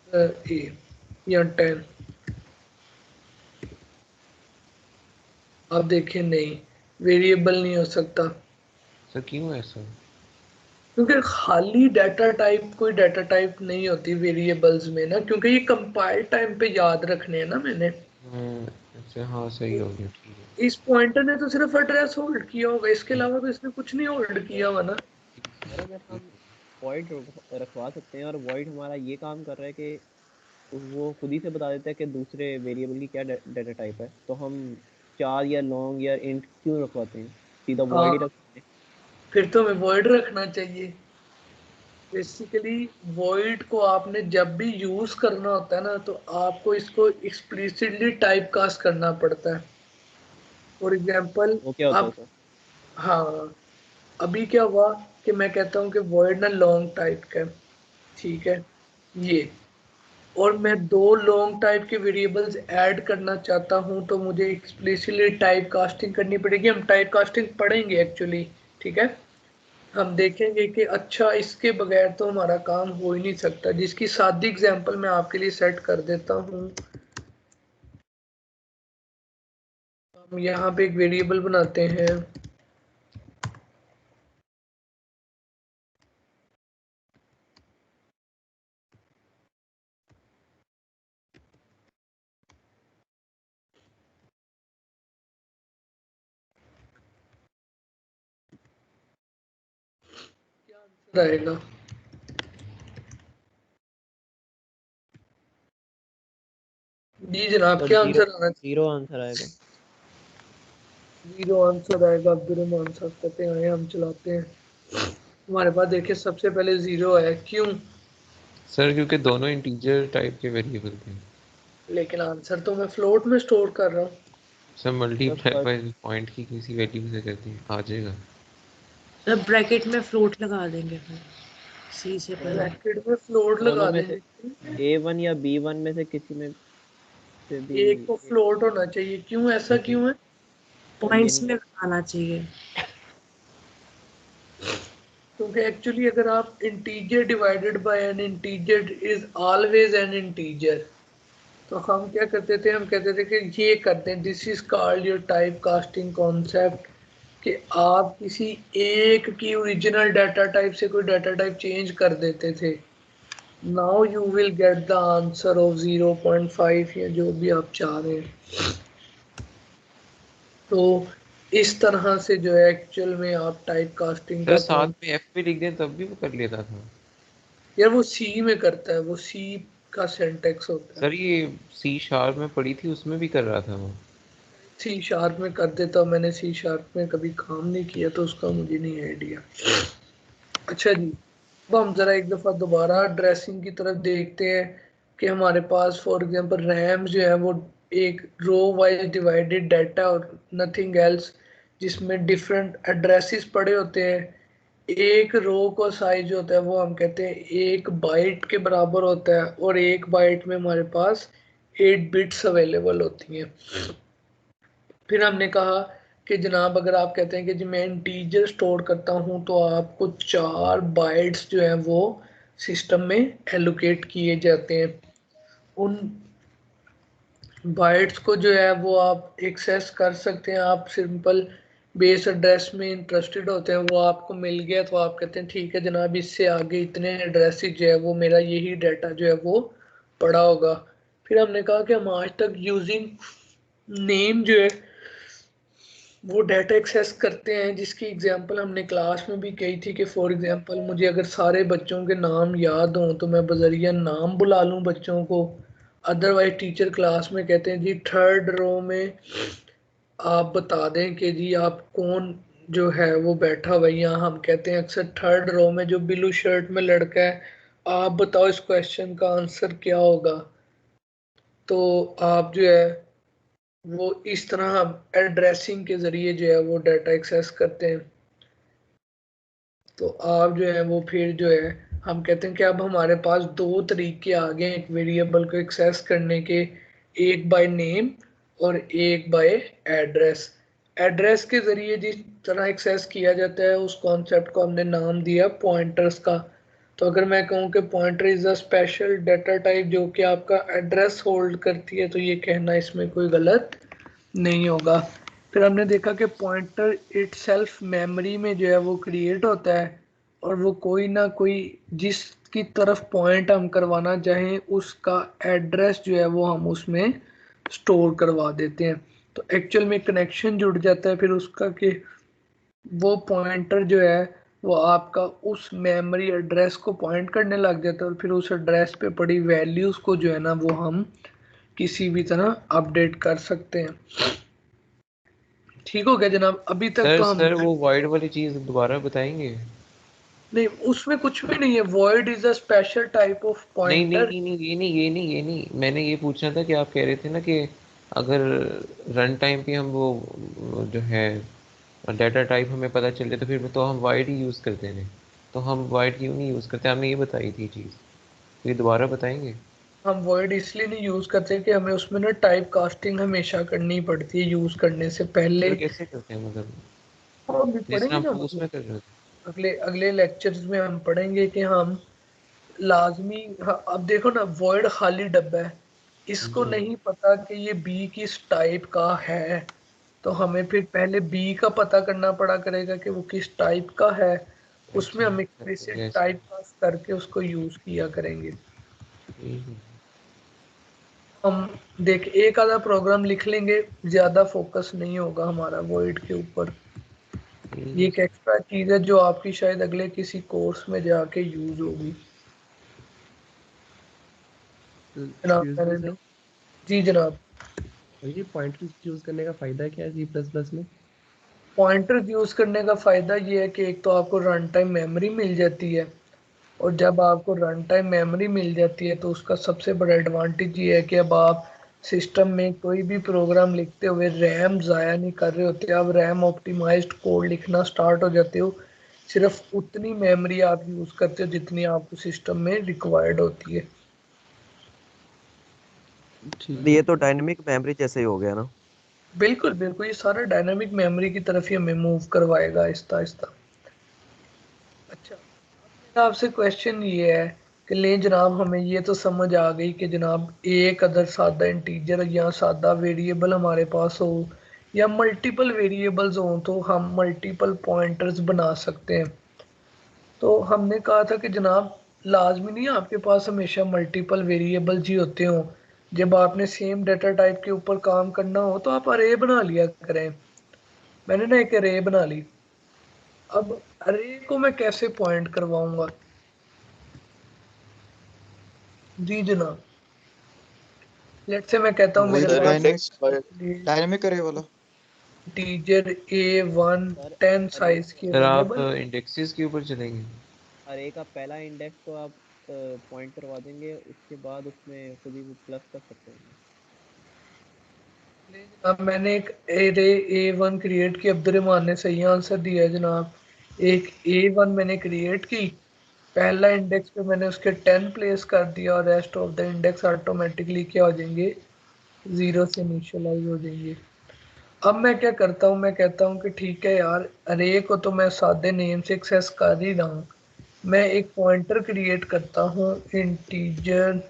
ए या 10, आप देखें नहीं, वेरिएबल नहीं हो सकता सर क्यों ऐसा? क्योंकि खाली डाटा टाइप कोई डाटा टाइप नहीं होती वेरिएबल्स में ना, क्योंकि ये कंपाइल टाइम पे याद रखने हैं ना मैंने। अच्छा हाँ सही हो गया, ठीक है। इस पॉइंटर ने तो सिर्फ एड्रेस होल्ड किया होगा, इसके अलावा तो इसने कुछ नहीं होल्ड किया हुआ ना। सर अगर हम वॉइड रखवा सकते हैं और वॉइड हमारा ये काम कर रहा है कि वो खुद ही से बता देता है कि दूसरे वेरिएबल की क्या डाटा टाइप है, तो हम 4 या लॉन्ग या इंट क्यों रखवाते हैं, सीधा वॉइड ही हाँ, रखते हैं। फिर तो हमें वॉइड रखना चाहिए। बेसिकली वॉइड को आपने जब भी यूज करना होता है ना तो आपको इसको एक्सप्लिसिटली टाइप कास्ट करना पड़ता है। फॉर एग्जांपल वो क्या होता है आप, सर? हाँ, अभी क्या हुआ कि मैं कहता हूँ कि वॉइड ना लॉन्ग टाइप का है, ठीक है, ये, और मैं 2 लॉन्ग टाइप के वेरिएबल्स ऐड करना चाहता हूँ तो मुझे एक्सप्लिसिटली टाइप कास्टिंग करनी पड़ेगी। हम टाइप कास्टिंग पढ़ेंगे एक्चुअली, ठीक है। हम देखेंगे कि अच्छा इसके बगैर तो हमारा काम हो ही नहीं सकता, जिसकी सादी एग्जांपल मैं आपके लिए सेट कर देता हूँ। हम यहाँ पे एक वेरिएबल बनाते हैं रहेगा जी जनाब, सर क्या जीरो, आंसर आना चाहिए? 0 आंसर आएगा। 0 आंसर आएगा। अब्दुल साहब कहते हैं हम चलाते हैं। हमारे पास देखिए सबसे पहले 0 है, क्यों? सर क्योंकि दोनों इंटीजर टाइप के वेरिएबल थे। लेकिन आंसर तो मैं फ्लोट में स्टोर कर रहा हूँ। सर मल्टीप्लाई बाय पॉइंट की किसी वैल्यू से करते हैं आ जाएगा। सर ब्रैकेट में फ्लोट लगा देंगे फिर सी से पहले। ब्रैकेट में फ्लोट दोनों लगा में से देंगे। A1 या B1 में से किसी में से भी एक को फ्लोट होना चाहिए, क्यों ऐसा क्यों है? पॉइंट्स में लगाना चाहिए क्योंकि एक्चुअली अगर आप integer divided by N integer is always an integer, तो हम क्या करते थे, हम कहते थे कि ये करते हैं, this is called your type casting concept, कि आप किसी एक की ओरिजिनल डाटा टाइप से कोई डाटा टाइप चेंज कर देते थे। Now you will get the answer of 0.5 या जो भी आप चाह रहे हैं। तो इस तरह से जो है एक्चुअल में आप टाइप कास्टिंग सर का साथ में एफ पे लिख दें तब भी वो कर लेता था। यार वो सी में करता है, वो सी का सिंटैक्स होता है। सर ये सी शार्प में पढ़ी थी उसमें भी कर रहा था वो। सी शार्प में कर देता, मैंने सी शार्प में कभी काम नहीं किया तो उसका मुझे नहीं आइडिया। अच्छा जी, अब हम जरा एक दफा दोबारा ड्रेसिंग की तरफ देखते हैं कि हमारे पास फॉर एग्जांपल रैम जो है वो एक रो वाइज डिवाइडेड डाटा और नथिंग एल्स, जिसमें डिफरेंट एड्रेसेस पड़े होते हैं। एक रो का साइज होता है वो हम कहते हैं 1 बाइट के बराबर होता है, और 1 बाइट में हमारे पास 8 बिट्स अवेलेबल होती हैं। फिर हमने कहा कि जनाब अगर आप कहते हैं कि जी मैं इंटीजर स्टोर करता हूं, तो आपको 4 बाइट्स जो है वो सिस्टम में एलोकेट किए जाते हैं। उन बाइट्स को जो है वो आप एक्सेस कर सकते हैं। आप सिंपल बेस एड्रेस में इंटरेस्टेड होते हैं, वो आपको मिल गया तो आप कहते हैं ठीक है जनाब, इससे आगे इतने एड्रेसेस जो है वो मेरा यही डाटा जो है वो पड़ा होगा। फिर हमने कहा कि हम आज तक यूजिंग नेम जो है वो डाटा एक्सेस करते हैं, जिसकी एग्जांपल हमने क्लास में भी कही थी कि फॉर एग्जांपल मुझे अगर सारे बच्चों के नाम याद हों तो मैं बजरिया नाम बुला लूं बच्चों को। अदरवाइज टीचर क्लास में कहते हैं जी थर्ड रो में आप बता दें कि जी आप कौन जो है वो बैठा हुआ है। यहाँ हम कहते हैं अक्सर थर्ड रो में जो ब्लू शर्ट में लड़का है, आप बताओ इस क्वेश्चन का आंसर क्या होगा। तो आप जो है वो इस तरह हम एड्रेसिंग के जरिए जो है वो डाटा एक्सेस करते हैं। तो आप जो है वो फिर जो है हम कहते हैं कि अब हमारे पास 2 तरीके आ गए एक वेरिएबल को एक्सेस करने के, एक बाय नेम और एक बाय एड्रेस। एड्रेस के जरिए जिस तरह एक्सेस किया जाता है उस कॉन्सेप्ट को हमने नाम दिया पॉइंटर्स का। तो अगर मैं कहूँ कि pointer is a special data type जो कि आपका एड्रेस होल्ड करती है, तो ये कहना इसमें कोई गलत नहीं होगा। फिर हमने देखा कि पॉइंटर इटसेल्फ मेमोरी में जो है वो क्रिएट होता है, और वो कोई ना कोई जिसकी तरफ पॉइंट हम करवाना चाहें उसका एड्रेस जो है वो हम उसमें स्टोर करवा देते हैं। तो एक्चुअल में कनेक्शन जुड़ जाता है फिर उसका कि वो पॉइंटर जो है वो आपका उस मेमोरी एड्रेस को पॉइंट करने लग जाता है, और फिर उस एड्रेस पे पड़ी वैल्यूज को जो है ना वो हम किसी भी तरह अपडेट कर सकते हैं। ठीक हो गया जनाब? अभी तक तो हम सर वो वाइड वाली चीज दोबारा बताएंगे? नहीं, उसमें कुछ भी नहीं है। Void is a special type of नहीं नहीं पॉइंटर। नहीं नहीं ये नहीं मैंने ये पूछना था कि आप कह रहे थे ना कि अगर रन टाइम पे हम वो जो है डाटा टाइप हमें पता चल जाए तो फिर तो हम वाइड ही यूज़ करते हैं। तो हम वाइड क्यों नहीं यूज़ करते? हमने ये बताई थी चीज़, तो ये दोबारा बताएंगे? हम वॉइड इसलिए नहीं यूज करते कि हमें उसमें ना टाइप कास्टिंग हमेशा करनी पड़ती है यूज करने से पहले। सर कैसे करते हैं मतलब हम भी जिस तरह पढ़ेंगे हम ना, उसमें कर रहे थे? अगले अगले लेक्चर्स में हम पढ़ेंगे कि हम लाजमी, हाँ, अब देखो ना वॉइड खाली डब्बा है, इसको जी नहीं पता कि ये बी किस टाइप का है, तो हमें फिर पहले बी का पता करना पड़ा करेगा कि वो किस टाइप का है। उसमें अच्छा हम सर एक्सप्लिसिट यस टाइप पास करके उसको यूज किया करेंगे। ठीक है। हम देख एक आधा प्रोग्राम लिख लेंगे, ज्यादा फोकस नहीं होगा हमारा वॉइड के ऊपर। ठीक ये है एक सर। एक्स्ट्रा चीज है जो आपकी शायद अगले किसी कोर्स में जाके यूज होगी। जनाब एक्सक्यूज मी मैंने, सर, जी जनाब। और ये पॉइंटर्स यूज करने का फायदा क्या है सी प्लस प्लस में? पॉइंटर यूज करने का फायदा ये है कि एक तो आपको रन टाइम मेमोरी मिल जाती है, और जब आपको रन टाइम मेमोरी मिल जाती है तो उसका सबसे बड़ा एडवांटेज ये है कि अब आप सिस्टम में कोई भी प्रोग्राम लिखते हुए रैम ज़ाया नहीं कर रहे होते, आप रैम ऑप्टिमाइज्ड कोड लिखना स्टार्ट हो जाते हो। सिर्फ उतनी मेमोरी आप यूज़ करते हो जितनी आपको सिस्टम में रिक्वायर्ड होती है। ये तो डायनेमिक मेमोरी जैसे ही हो गया ना। बिल्कुल बिल्कुल, ये सारा डायनामिक मेमोरी की तरफ ही हमें मूव करवाएगा आहिस्ता आहिस्ता। अच्छा, मेरा आपसे क्वेश्चन ये है कि ले जनाब, हमें ये तो समझ आ गई कि जनाब एक अदर सादा इंटीजर या सादा वेरिएबल हमारे पास हो या मल्टीपल वेरिएबल्स हो तो हम मल्टीपल पॉइंटर्स बना सकते हैं। तो हमने कहा था कि जनाब लाजमी नहीं आपके पास हमेशा मल्टीपल वेरिएबल्स ही होते हों। जब आपने सेम डेटा टाइप के ऊपर काम करना हो तो आप अरे बना लिया करें। मैंने ना एक अरे बना ली। अब अरे को मैं कैसे पॉइंट करवाऊंगा? जी जनाब, लेट्स से मैं कहता हूँ वही मेरे तो पास डायनेमिक करे वाला। इंटीजर A1 10 साइज की सर आप अवेलेबल। इंडेक्सेस के ऊपर चलेंगे। अरे का पहला इंडेक्स को आप पॉइंट करवा देंगे, उसके बाद उसमें खुद ही प्लस कर सकते हैं। अब मैंने एक एरे A1 क्रिएट की, अब्दुलरहमान ने सही आंसर दिया है जनाब। एक A1 मैंने क्रिएट की, पहला इंडेक्स पे मैंने उसके 10 प्लेस कर दिया और rest of the index automatically क्या हो जाएंगे, 0 से इनिशियलाइज हो जाएंगे। अब मैं क्या करता हूँ, मैं कहता हूँ कि ठीक है यार, अरे को तो मैं सादे नेम से एक्सेस कर ही रहा हूँ। मैं एक पॉइंटर क्रिएट करता हूँ, integer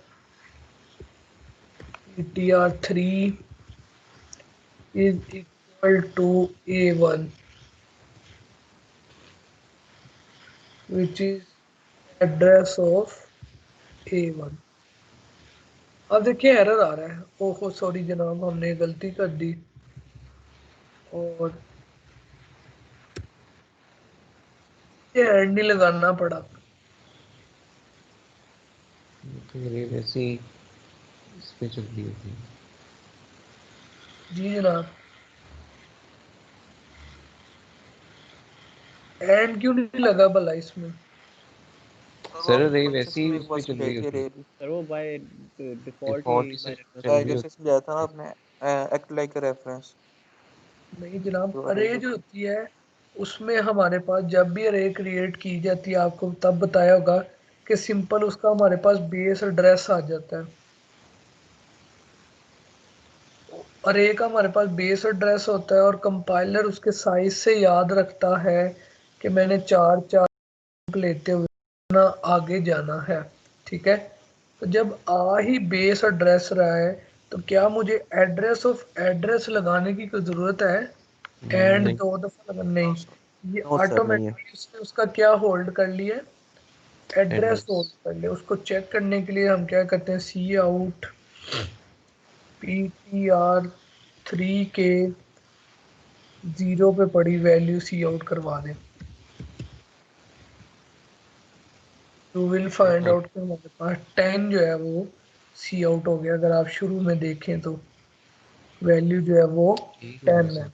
ptr3 is equal to A1 which is address of A1। अब देखिए एरर आ रहा है, ओहो सॉरी जनाब, हमने गलती कर दी और ये एंड नहीं लगाना पड़ा। तो ये वैसे ही इस पे चल रही होती है। जी जनाब, एंड क्यों नहीं लगा भला इसमें? सर रे वैसे ही उस पे चल रही होती है। सर वो बाय डिफॉल्ट ही डिफॉल्ट से बाय चल रही जैसे होती समझाया था ना आपने, एक्ट लाइक अ रेफरेंस। नहीं जनाब, अरे जो होती है उसमें हमारे पास जब भी अरे क्रिएट की जाती है, आपको तब बताया होगा कि सिंपल उसका हमारे पास बेस एड्रेस आ जाता है। अरे का हमारे पास बेस एड्रेस होता है और कंपाइलर उसके साइज से याद रखता है कि मैंने चार चार लेते हुए ना आगे जाना है। ठीक है, तो जब आ ही बेस एड्रेस रहा है तो क्या मुझे एड्रेस ऑफ एड्रेस लगाने की कोई जरूरत है? एंड नहीं। दो दफा लगा नहीं, ये नो सर नहीं है। ऑटोमेटिकली उसने उसका क्या होल्ड कर लिया, एड्रेस एड्रेस। होल्ड कर लिया। उसको चेक करने के लिए हम क्या करते हैं, सी आउट ptr3 के 0 पे पड़ी वैल्यू सी आउट करवा दें। यू विल फाइंड आउट कि हमारे पास 10 जो है वो सी आउट हो गया। अगर आप शुरू में देखें तो वैल्यू जो है वो 10 है।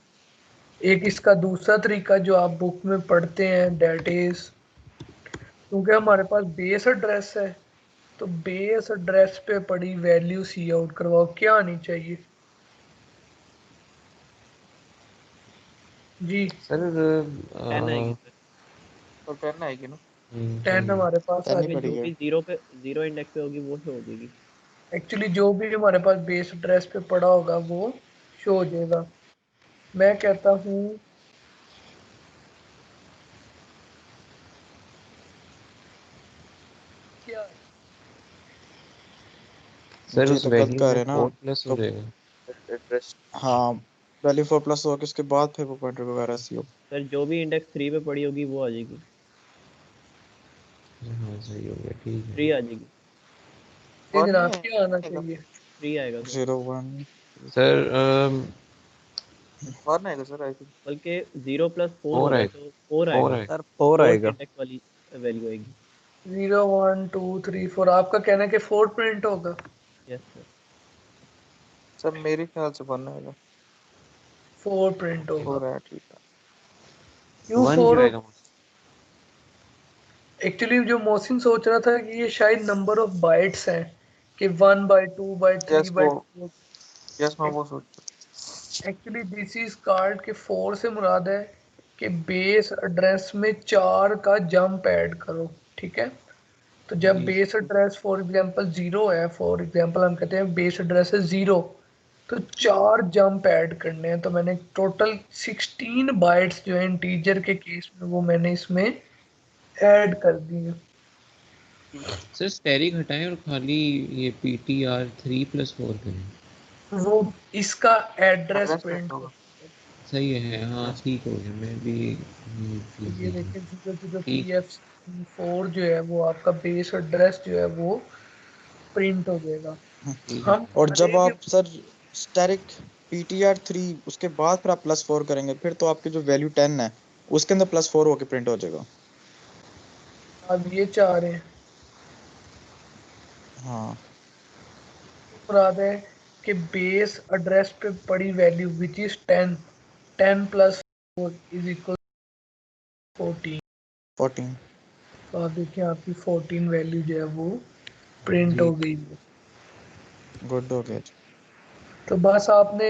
एक इसका दूसरा तरीका जो आप बुक में पढ़ते हैं, डेट इज, क्योंकि हमारे पास बेस एड्रेस है तो बेस एड्रेस पे पड़ी वैल्यू सी आउट करवाओ, क्या आनी चाहिए जी? सर 10 आएगी सर। तो 10 आएगी ना। 10 हमारे पास आ में जो जाएगी। भी जीरो इंडेक्स पे होगी वो शो हो जाएगी। एक्चुअली जो भी हमारे पास बेस एड्रेस पे पड़ा होगा वो शो हो जाएगा। मैं कहता हूँ क्या सर मुझे उस तो गलत वैल्यू कह में रहे हैं ना 4 प्लस हो तो जाएगा। एड्रेस। हाँ, वैल्यू 4 प्लस होगा उसके बाद फिर वो पॉइंटर वगैरह सी हो। सर जो भी इंडेक्स 3 पे पड़ी होगी वो आ जाएगी। हाँ सही हो गया, ठीक है। 3 आ जाएगी। ये जनाब क्या आना चाहिए? 3 आएगा सर। 0 1 सर और आएगा सर आई थिंक। बल्कि 0 + 4 हो 4 रहा है आएगा। तो 4 4 आएगा। आएगा। सर 4 आएगा। इंडेक्स वाली वैल्यू आएगी। 0 1 2 3 4 आपका कहना है कि 4 प्रिंट होगा? Yes sir. सर मेरे ख्याल से 1 आएगा। 4 प्रिंट होगा। 4 है, ठीक है। क्यों 1 4 क्यों हो? आएगा? एक्चुअली जो मोहसिन सोच रहा था कि ये शायद नंबर ऑफ बाइट्स हैं कि 1 बाय 2 बाय 3 यस बाय वो 4। यस मैं वो सोच एक्चुअली दिस इज कार्ड के 4 से मुराद है कि बेस एड्रेस में 4 का जंप ऐड करो, ठीक है। तो जब बेस एड्रेस फॉर एग्जांपल 0 है, फॉर एग्जांपल हम कहते हैं बेस एड्रेस है 0, तो 4 जंप ऐड करने हैं। तो मैंने टोटल 16 बाइट्स जो है इंटीजर के केस में वो मैंने इसमें ऐड कर दिए। सर स्टैरिक हटाएं और खाली ये PTR3+4 करें। वो इसका एड्रेस प्रिंट होगा। सही है, हाँ ठीक हो गया। मैं भी ये देखें ठीक 003F4 जो है वो आपका बेस एड्रेस जो है वो प्रिंट हो जाएगा। हम और जब अरे आप सर स्टैरिक PTR3 उसके बाद फिर आप +4 करेंगे, फिर तो आपकी जो वैल्यू 10 है उसके अंदर +4 होके प्रिंट हो जाएगा। अब ये चाह रहे हैं, हाँ मुराद है कि बेस एड्रेस पे पड़ी value which is 10 + 4 is equal 14। 14 तो आप देखिए आपकी 14 वैल्यू जो है वो प्रिंट हो गई है। गुड हो गया। तो बस आपने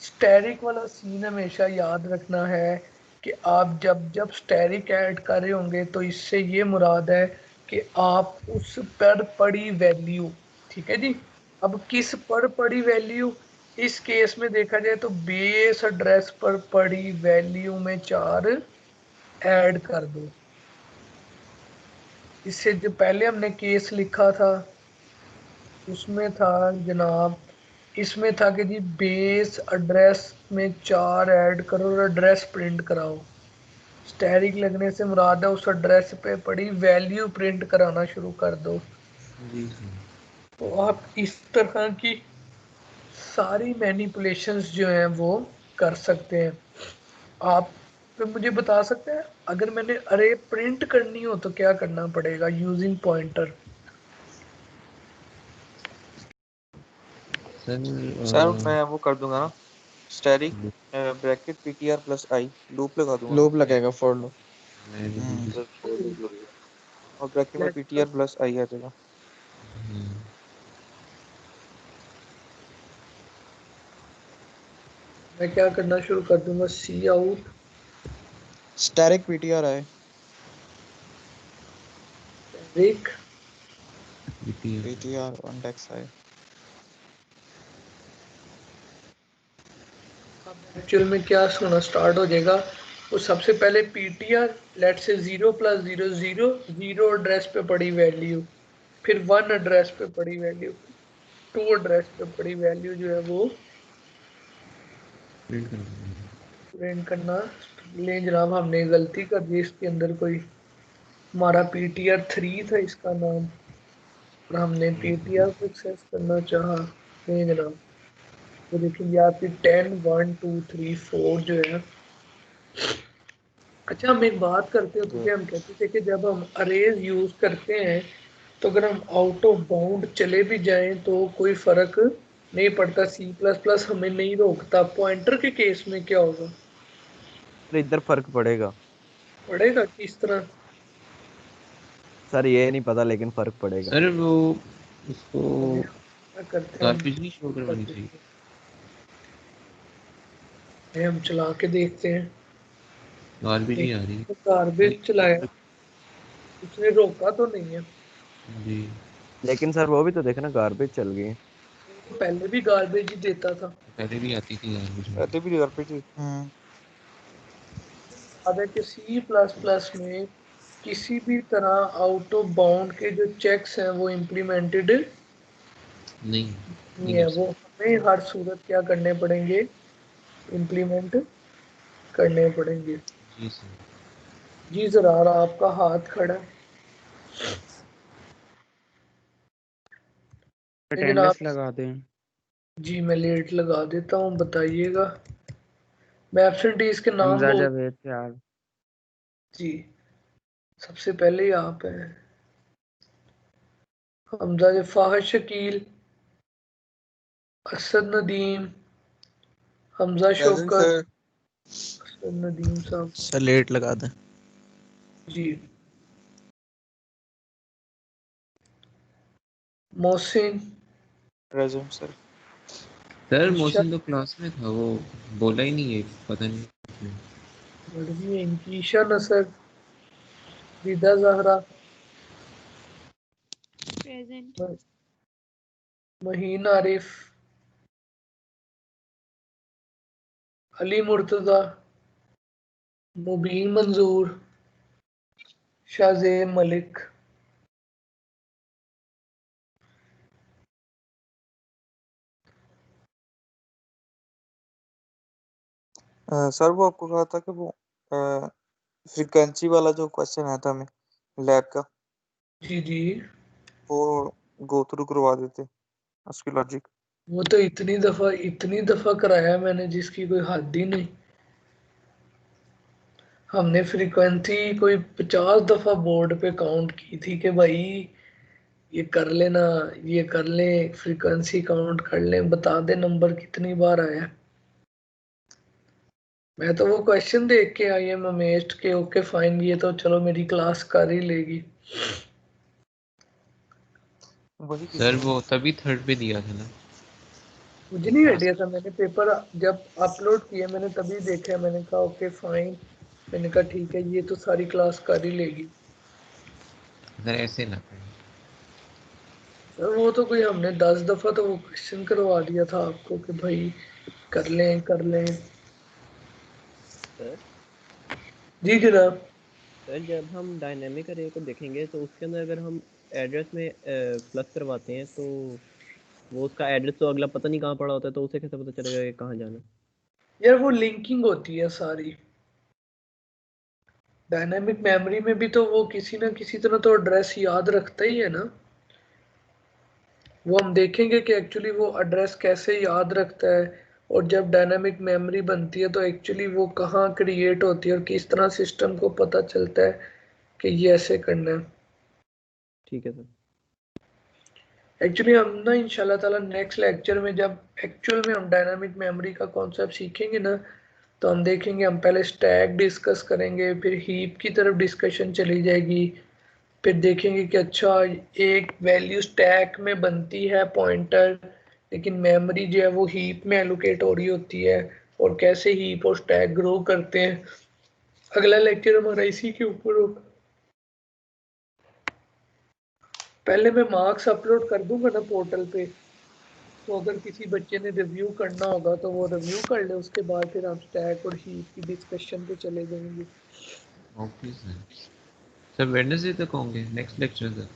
स्टैरिक वाला सीन हमेशा याद रखना है कि आप जब जब स्टैरिक ऐड कर रहे होंगे तो इससे ये मुराद है कि आप उस पर पड़ी वैल्यू, ठीक है जी। अब किस पर पड़ी वैल्यू, इस केस में देखा जाए तो बेस एड्रेस पर पड़ी वैल्यू में 4 ऐड कर दो। इससे जो पहले हमने केस लिखा था उसमें था जनाब, इसमें था कि जी बेस एड्रेस में 4 ऐड करो और एड्रेस प्रिंट कराओ। स्टैरिक लगने से मुराद है उस एड्रेस पे पड़ी वैल्यू प्रिंट कराना शुरू कर दो। तो आप इस तरह की सारी मैनिपुलेशंस जो हैं वो कर सकते हैं। आप फिर मुझे बता सकते हैं अगर मैंने अरे प्रिंट करनी हो तो क्या करना पड़ेगा यूजिंग पॉइंटर? सर मैं वो कर दूंगा ना, स्टैरिक ब्रैकेट PTR+I लूप लगा दूंगा। लूप लगेगा फॉर लूप और ब्रैकेट में PTR+I आ जाएगा। मैं क्या करना शुरू कर दूंगा, सी आउट स्टैरिक PTR है स्टैरिक PTR इंडेक्स है। एक्चुअल में क्या होना स्टार्ट हो जाएगा, वो सबसे पहले PTR लेट से 0 + 0 0 0 एड्रेस पे पड़ी वैल्यू, फिर 1 एड्रेस पे पड़ी वैल्यू, 2 एड्रेस पे पड़ी वैल्यू जो है वो प्रिंट करना। ले जनाब हमने गलती कर दी, इसके अंदर कोई हमारा PTR3 था इसका नाम और हमने PTR को एक्सेस करना चाहा। नहीं जनाब, तो देखिए आपकी 10 1 2 3 4 जो है। अच्छा हम एक बात करते होते थे, हम कहते थे कि जब हम अरेज यूज करते हैं तो अगर हम आउट ऑफ बाउंड चले भी जाएं तो कोई फर्क नहीं पड़ता, C++ हमें नहीं रोकता। पॉइंटर के केस में क्या होगा? तो इधर फर्क पड़ेगा पड़ेगा किस तरह? सर, ये नहीं पता लेकिन फर्क पड़ेगा। सर वो उसको क्या करते हैं गार्बेज नहीं शो करवानी चाहिए। हम चला के देखते हैं। गार्बेज ही आ रही है। गार्बेज चलाया, उसने रोका तो नहीं है। जी लेकिन सर वो भी तो देखना, गार्बेज चल गई है। तो पहले भी गार्बेज ही देता था। पहले भी आती थी गार्बेज। पहले भी घर पे थी। अब है कि C++ में किसी भी तरह आउट ऑफ बाउंड के जो चेक्स हैं वो इम्प्लीमेंटेड नहीं है। वो हमें हर सूरत क्या करने पड़ेंगे, इम्प्लीमेंट करने पड़ेंगे। जी सर। जी जरार आपका हाथ खड़ा है। अटेंडेंस लगा दें। जी मैं लेट लगा देता हूँ, बताइएगा। मैं एब्सेंटीज के नाम हमजा बोल। जावेद यार। जी सबसे पहले ही आप हैं हमजा फाहिद शकील, असद नदीम, हमजा शौकत, असद नदीम साहब सर लेट लगा दें। जी। Mohsin, present sir. Sir Esha, Mohsin तो क्लास में था, वो बोला ही नहीं है, पता नहीं क्यों। लड़की है इनकी, ईशा नसर, रिदा जहरा, प्रेजेंट। महीन आरिफ, अली मुर्तजा, मुबीन मंजूर, शाहजेब मलिक। सर वो आपको कहा था कि वो फ्रीक्वेंसी वाला जो क्वेश्चन आया था हमें लैब का, जी जी, वो गो थ्रू करवा देते उसकी लॉजिक। वो तो इतनी दफा कराया मैंने जिसकी कोई हद ही नहीं। हमने फ्रीक्वेंसी कोई 50 दफा बोर्ड पे काउंट की थी कि भाई ये कर लेना, ये कर ले, फ्रीक्वेंसी काउंट कर ले, बता दे नंबर कितनी बार आया। मैं तो वो क्वेश्चन देख के आई एम अमेज्ड के ओके फाइन, ये तो चलो मेरी क्लास कर ही लेगी। वही सर वो तभी थर्ड पे दिया था ना। मुझे नहीं आइडिया था, मैंने पेपर जब अपलोड किया मैंने तभी देखा, मैंने कहा ओके फाइन, मैंने कहा ठीक है ये तो सारी क्लास कर ही लेगी। सर ऐसे ना करें। सर वो तो कोई हमने 10 दफा तो वो क्वेश्चन करवा दिया था आपको कि भाई कर लें कर लें। सर जी जनाब। सर जब हम डायनेमिक अरे को देखेंगे तो उसके अंदर अगर हम एड्रेस में प्लस करवाते हैं तो वो उसका एड्रेस तो अगला पता नहीं कहाँ पड़ा होता है, तो उसे कैसे पता चलेगा कि कहाँ जाना है? यार वो लिंकिंग होती है सारी डायनामिक मेमोरी में भी, तो वो किसी ना किसी तरह तो एड्रेस याद रखता ही है ना। वो हम देखेंगे कि एक्चुअली वो एड्रेस कैसे याद रखता है, और जब डायनामिक मेमोरी बनती है तो एक्चुअली वो कहाँ क्रिएट होती है और किस तरह सिस्टम को पता चलता है कि ये ऐसे करना है। ठीक है सर। एक्चुअली हम ना इंशाल्लाह ताला नेक्स्ट लेक्चर में जब एक्चुअल में हम डायनामिक मेमोरी का कॉन्सेप्ट सीखेंगे ना, तो हम देखेंगे, हम पहले स्टैक डिस्कस करेंगे, फिर हीप की तरफ डिस्कशन चली जाएगी, फिर देखेंगे कि अच्छा एक वैल्यू स्टैक में बनती है पॉइंटर, लेकिन मेमोरी जो है वो हीप में एलोकेट हो रही होती है, और कैसे हीप और स्टैक ग्रो करते हैं। अगला लेक्चर हमारा इसी के ऊपर होगा। पहले मैं मार्क्स अपलोड कर दूंगा ना पोर्टल पे, तो अगर किसी बच्चे ने रिव्यू करना होगा तो वो रिव्यू कर ले, उसके बाद फिर हम स्टैक और हीप की डिस्कशन पे चले जाएंगे। Okay sir. सर वेडनेसडे तक होंगे नेक्स्ट लेक्चर तक?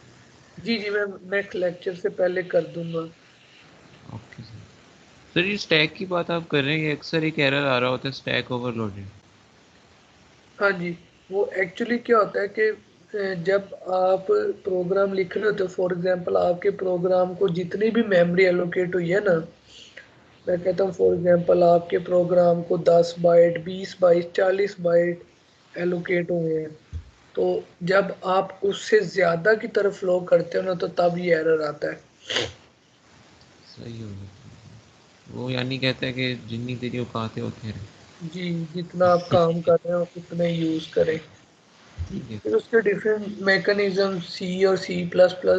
जी जी, मैं नेक्स्ट लेक्चर से पहले कर दूंगा। Okay sir. सर ये स्टैक की बात आप कर रहे हैं, अक्सर एक एरर आ रहा होता है स्टैक ओवरलोडेड। हाँ जी, वो एक्चुअली क्या होता है कि जब आप प्रोग्राम लिख रहे होते हो, फॉर एग्जांपल आपके प्रोग्राम को जितनी भी मेमोरी एलोकेट हुई है ना, मैं कहता हूँ फॉर एग्जांपल आपके प्रोग्राम को 10 बाइट 20 बाइट 40 बाइट एलोकेट हुए हैं, तो जब आप उससे ज़्यादा की तरफ फ्लो करते हो ना, तो तब ये एरर आता है। सही हो गया। वो यानी कहता है कि जितनी तेरी औकात है उतने रहे। जी, जितना आप काम कर रहे हो उतना यूज़ करें। ठीक है। फिर उसके डिफरेंट मैकेनिज्म सी और C++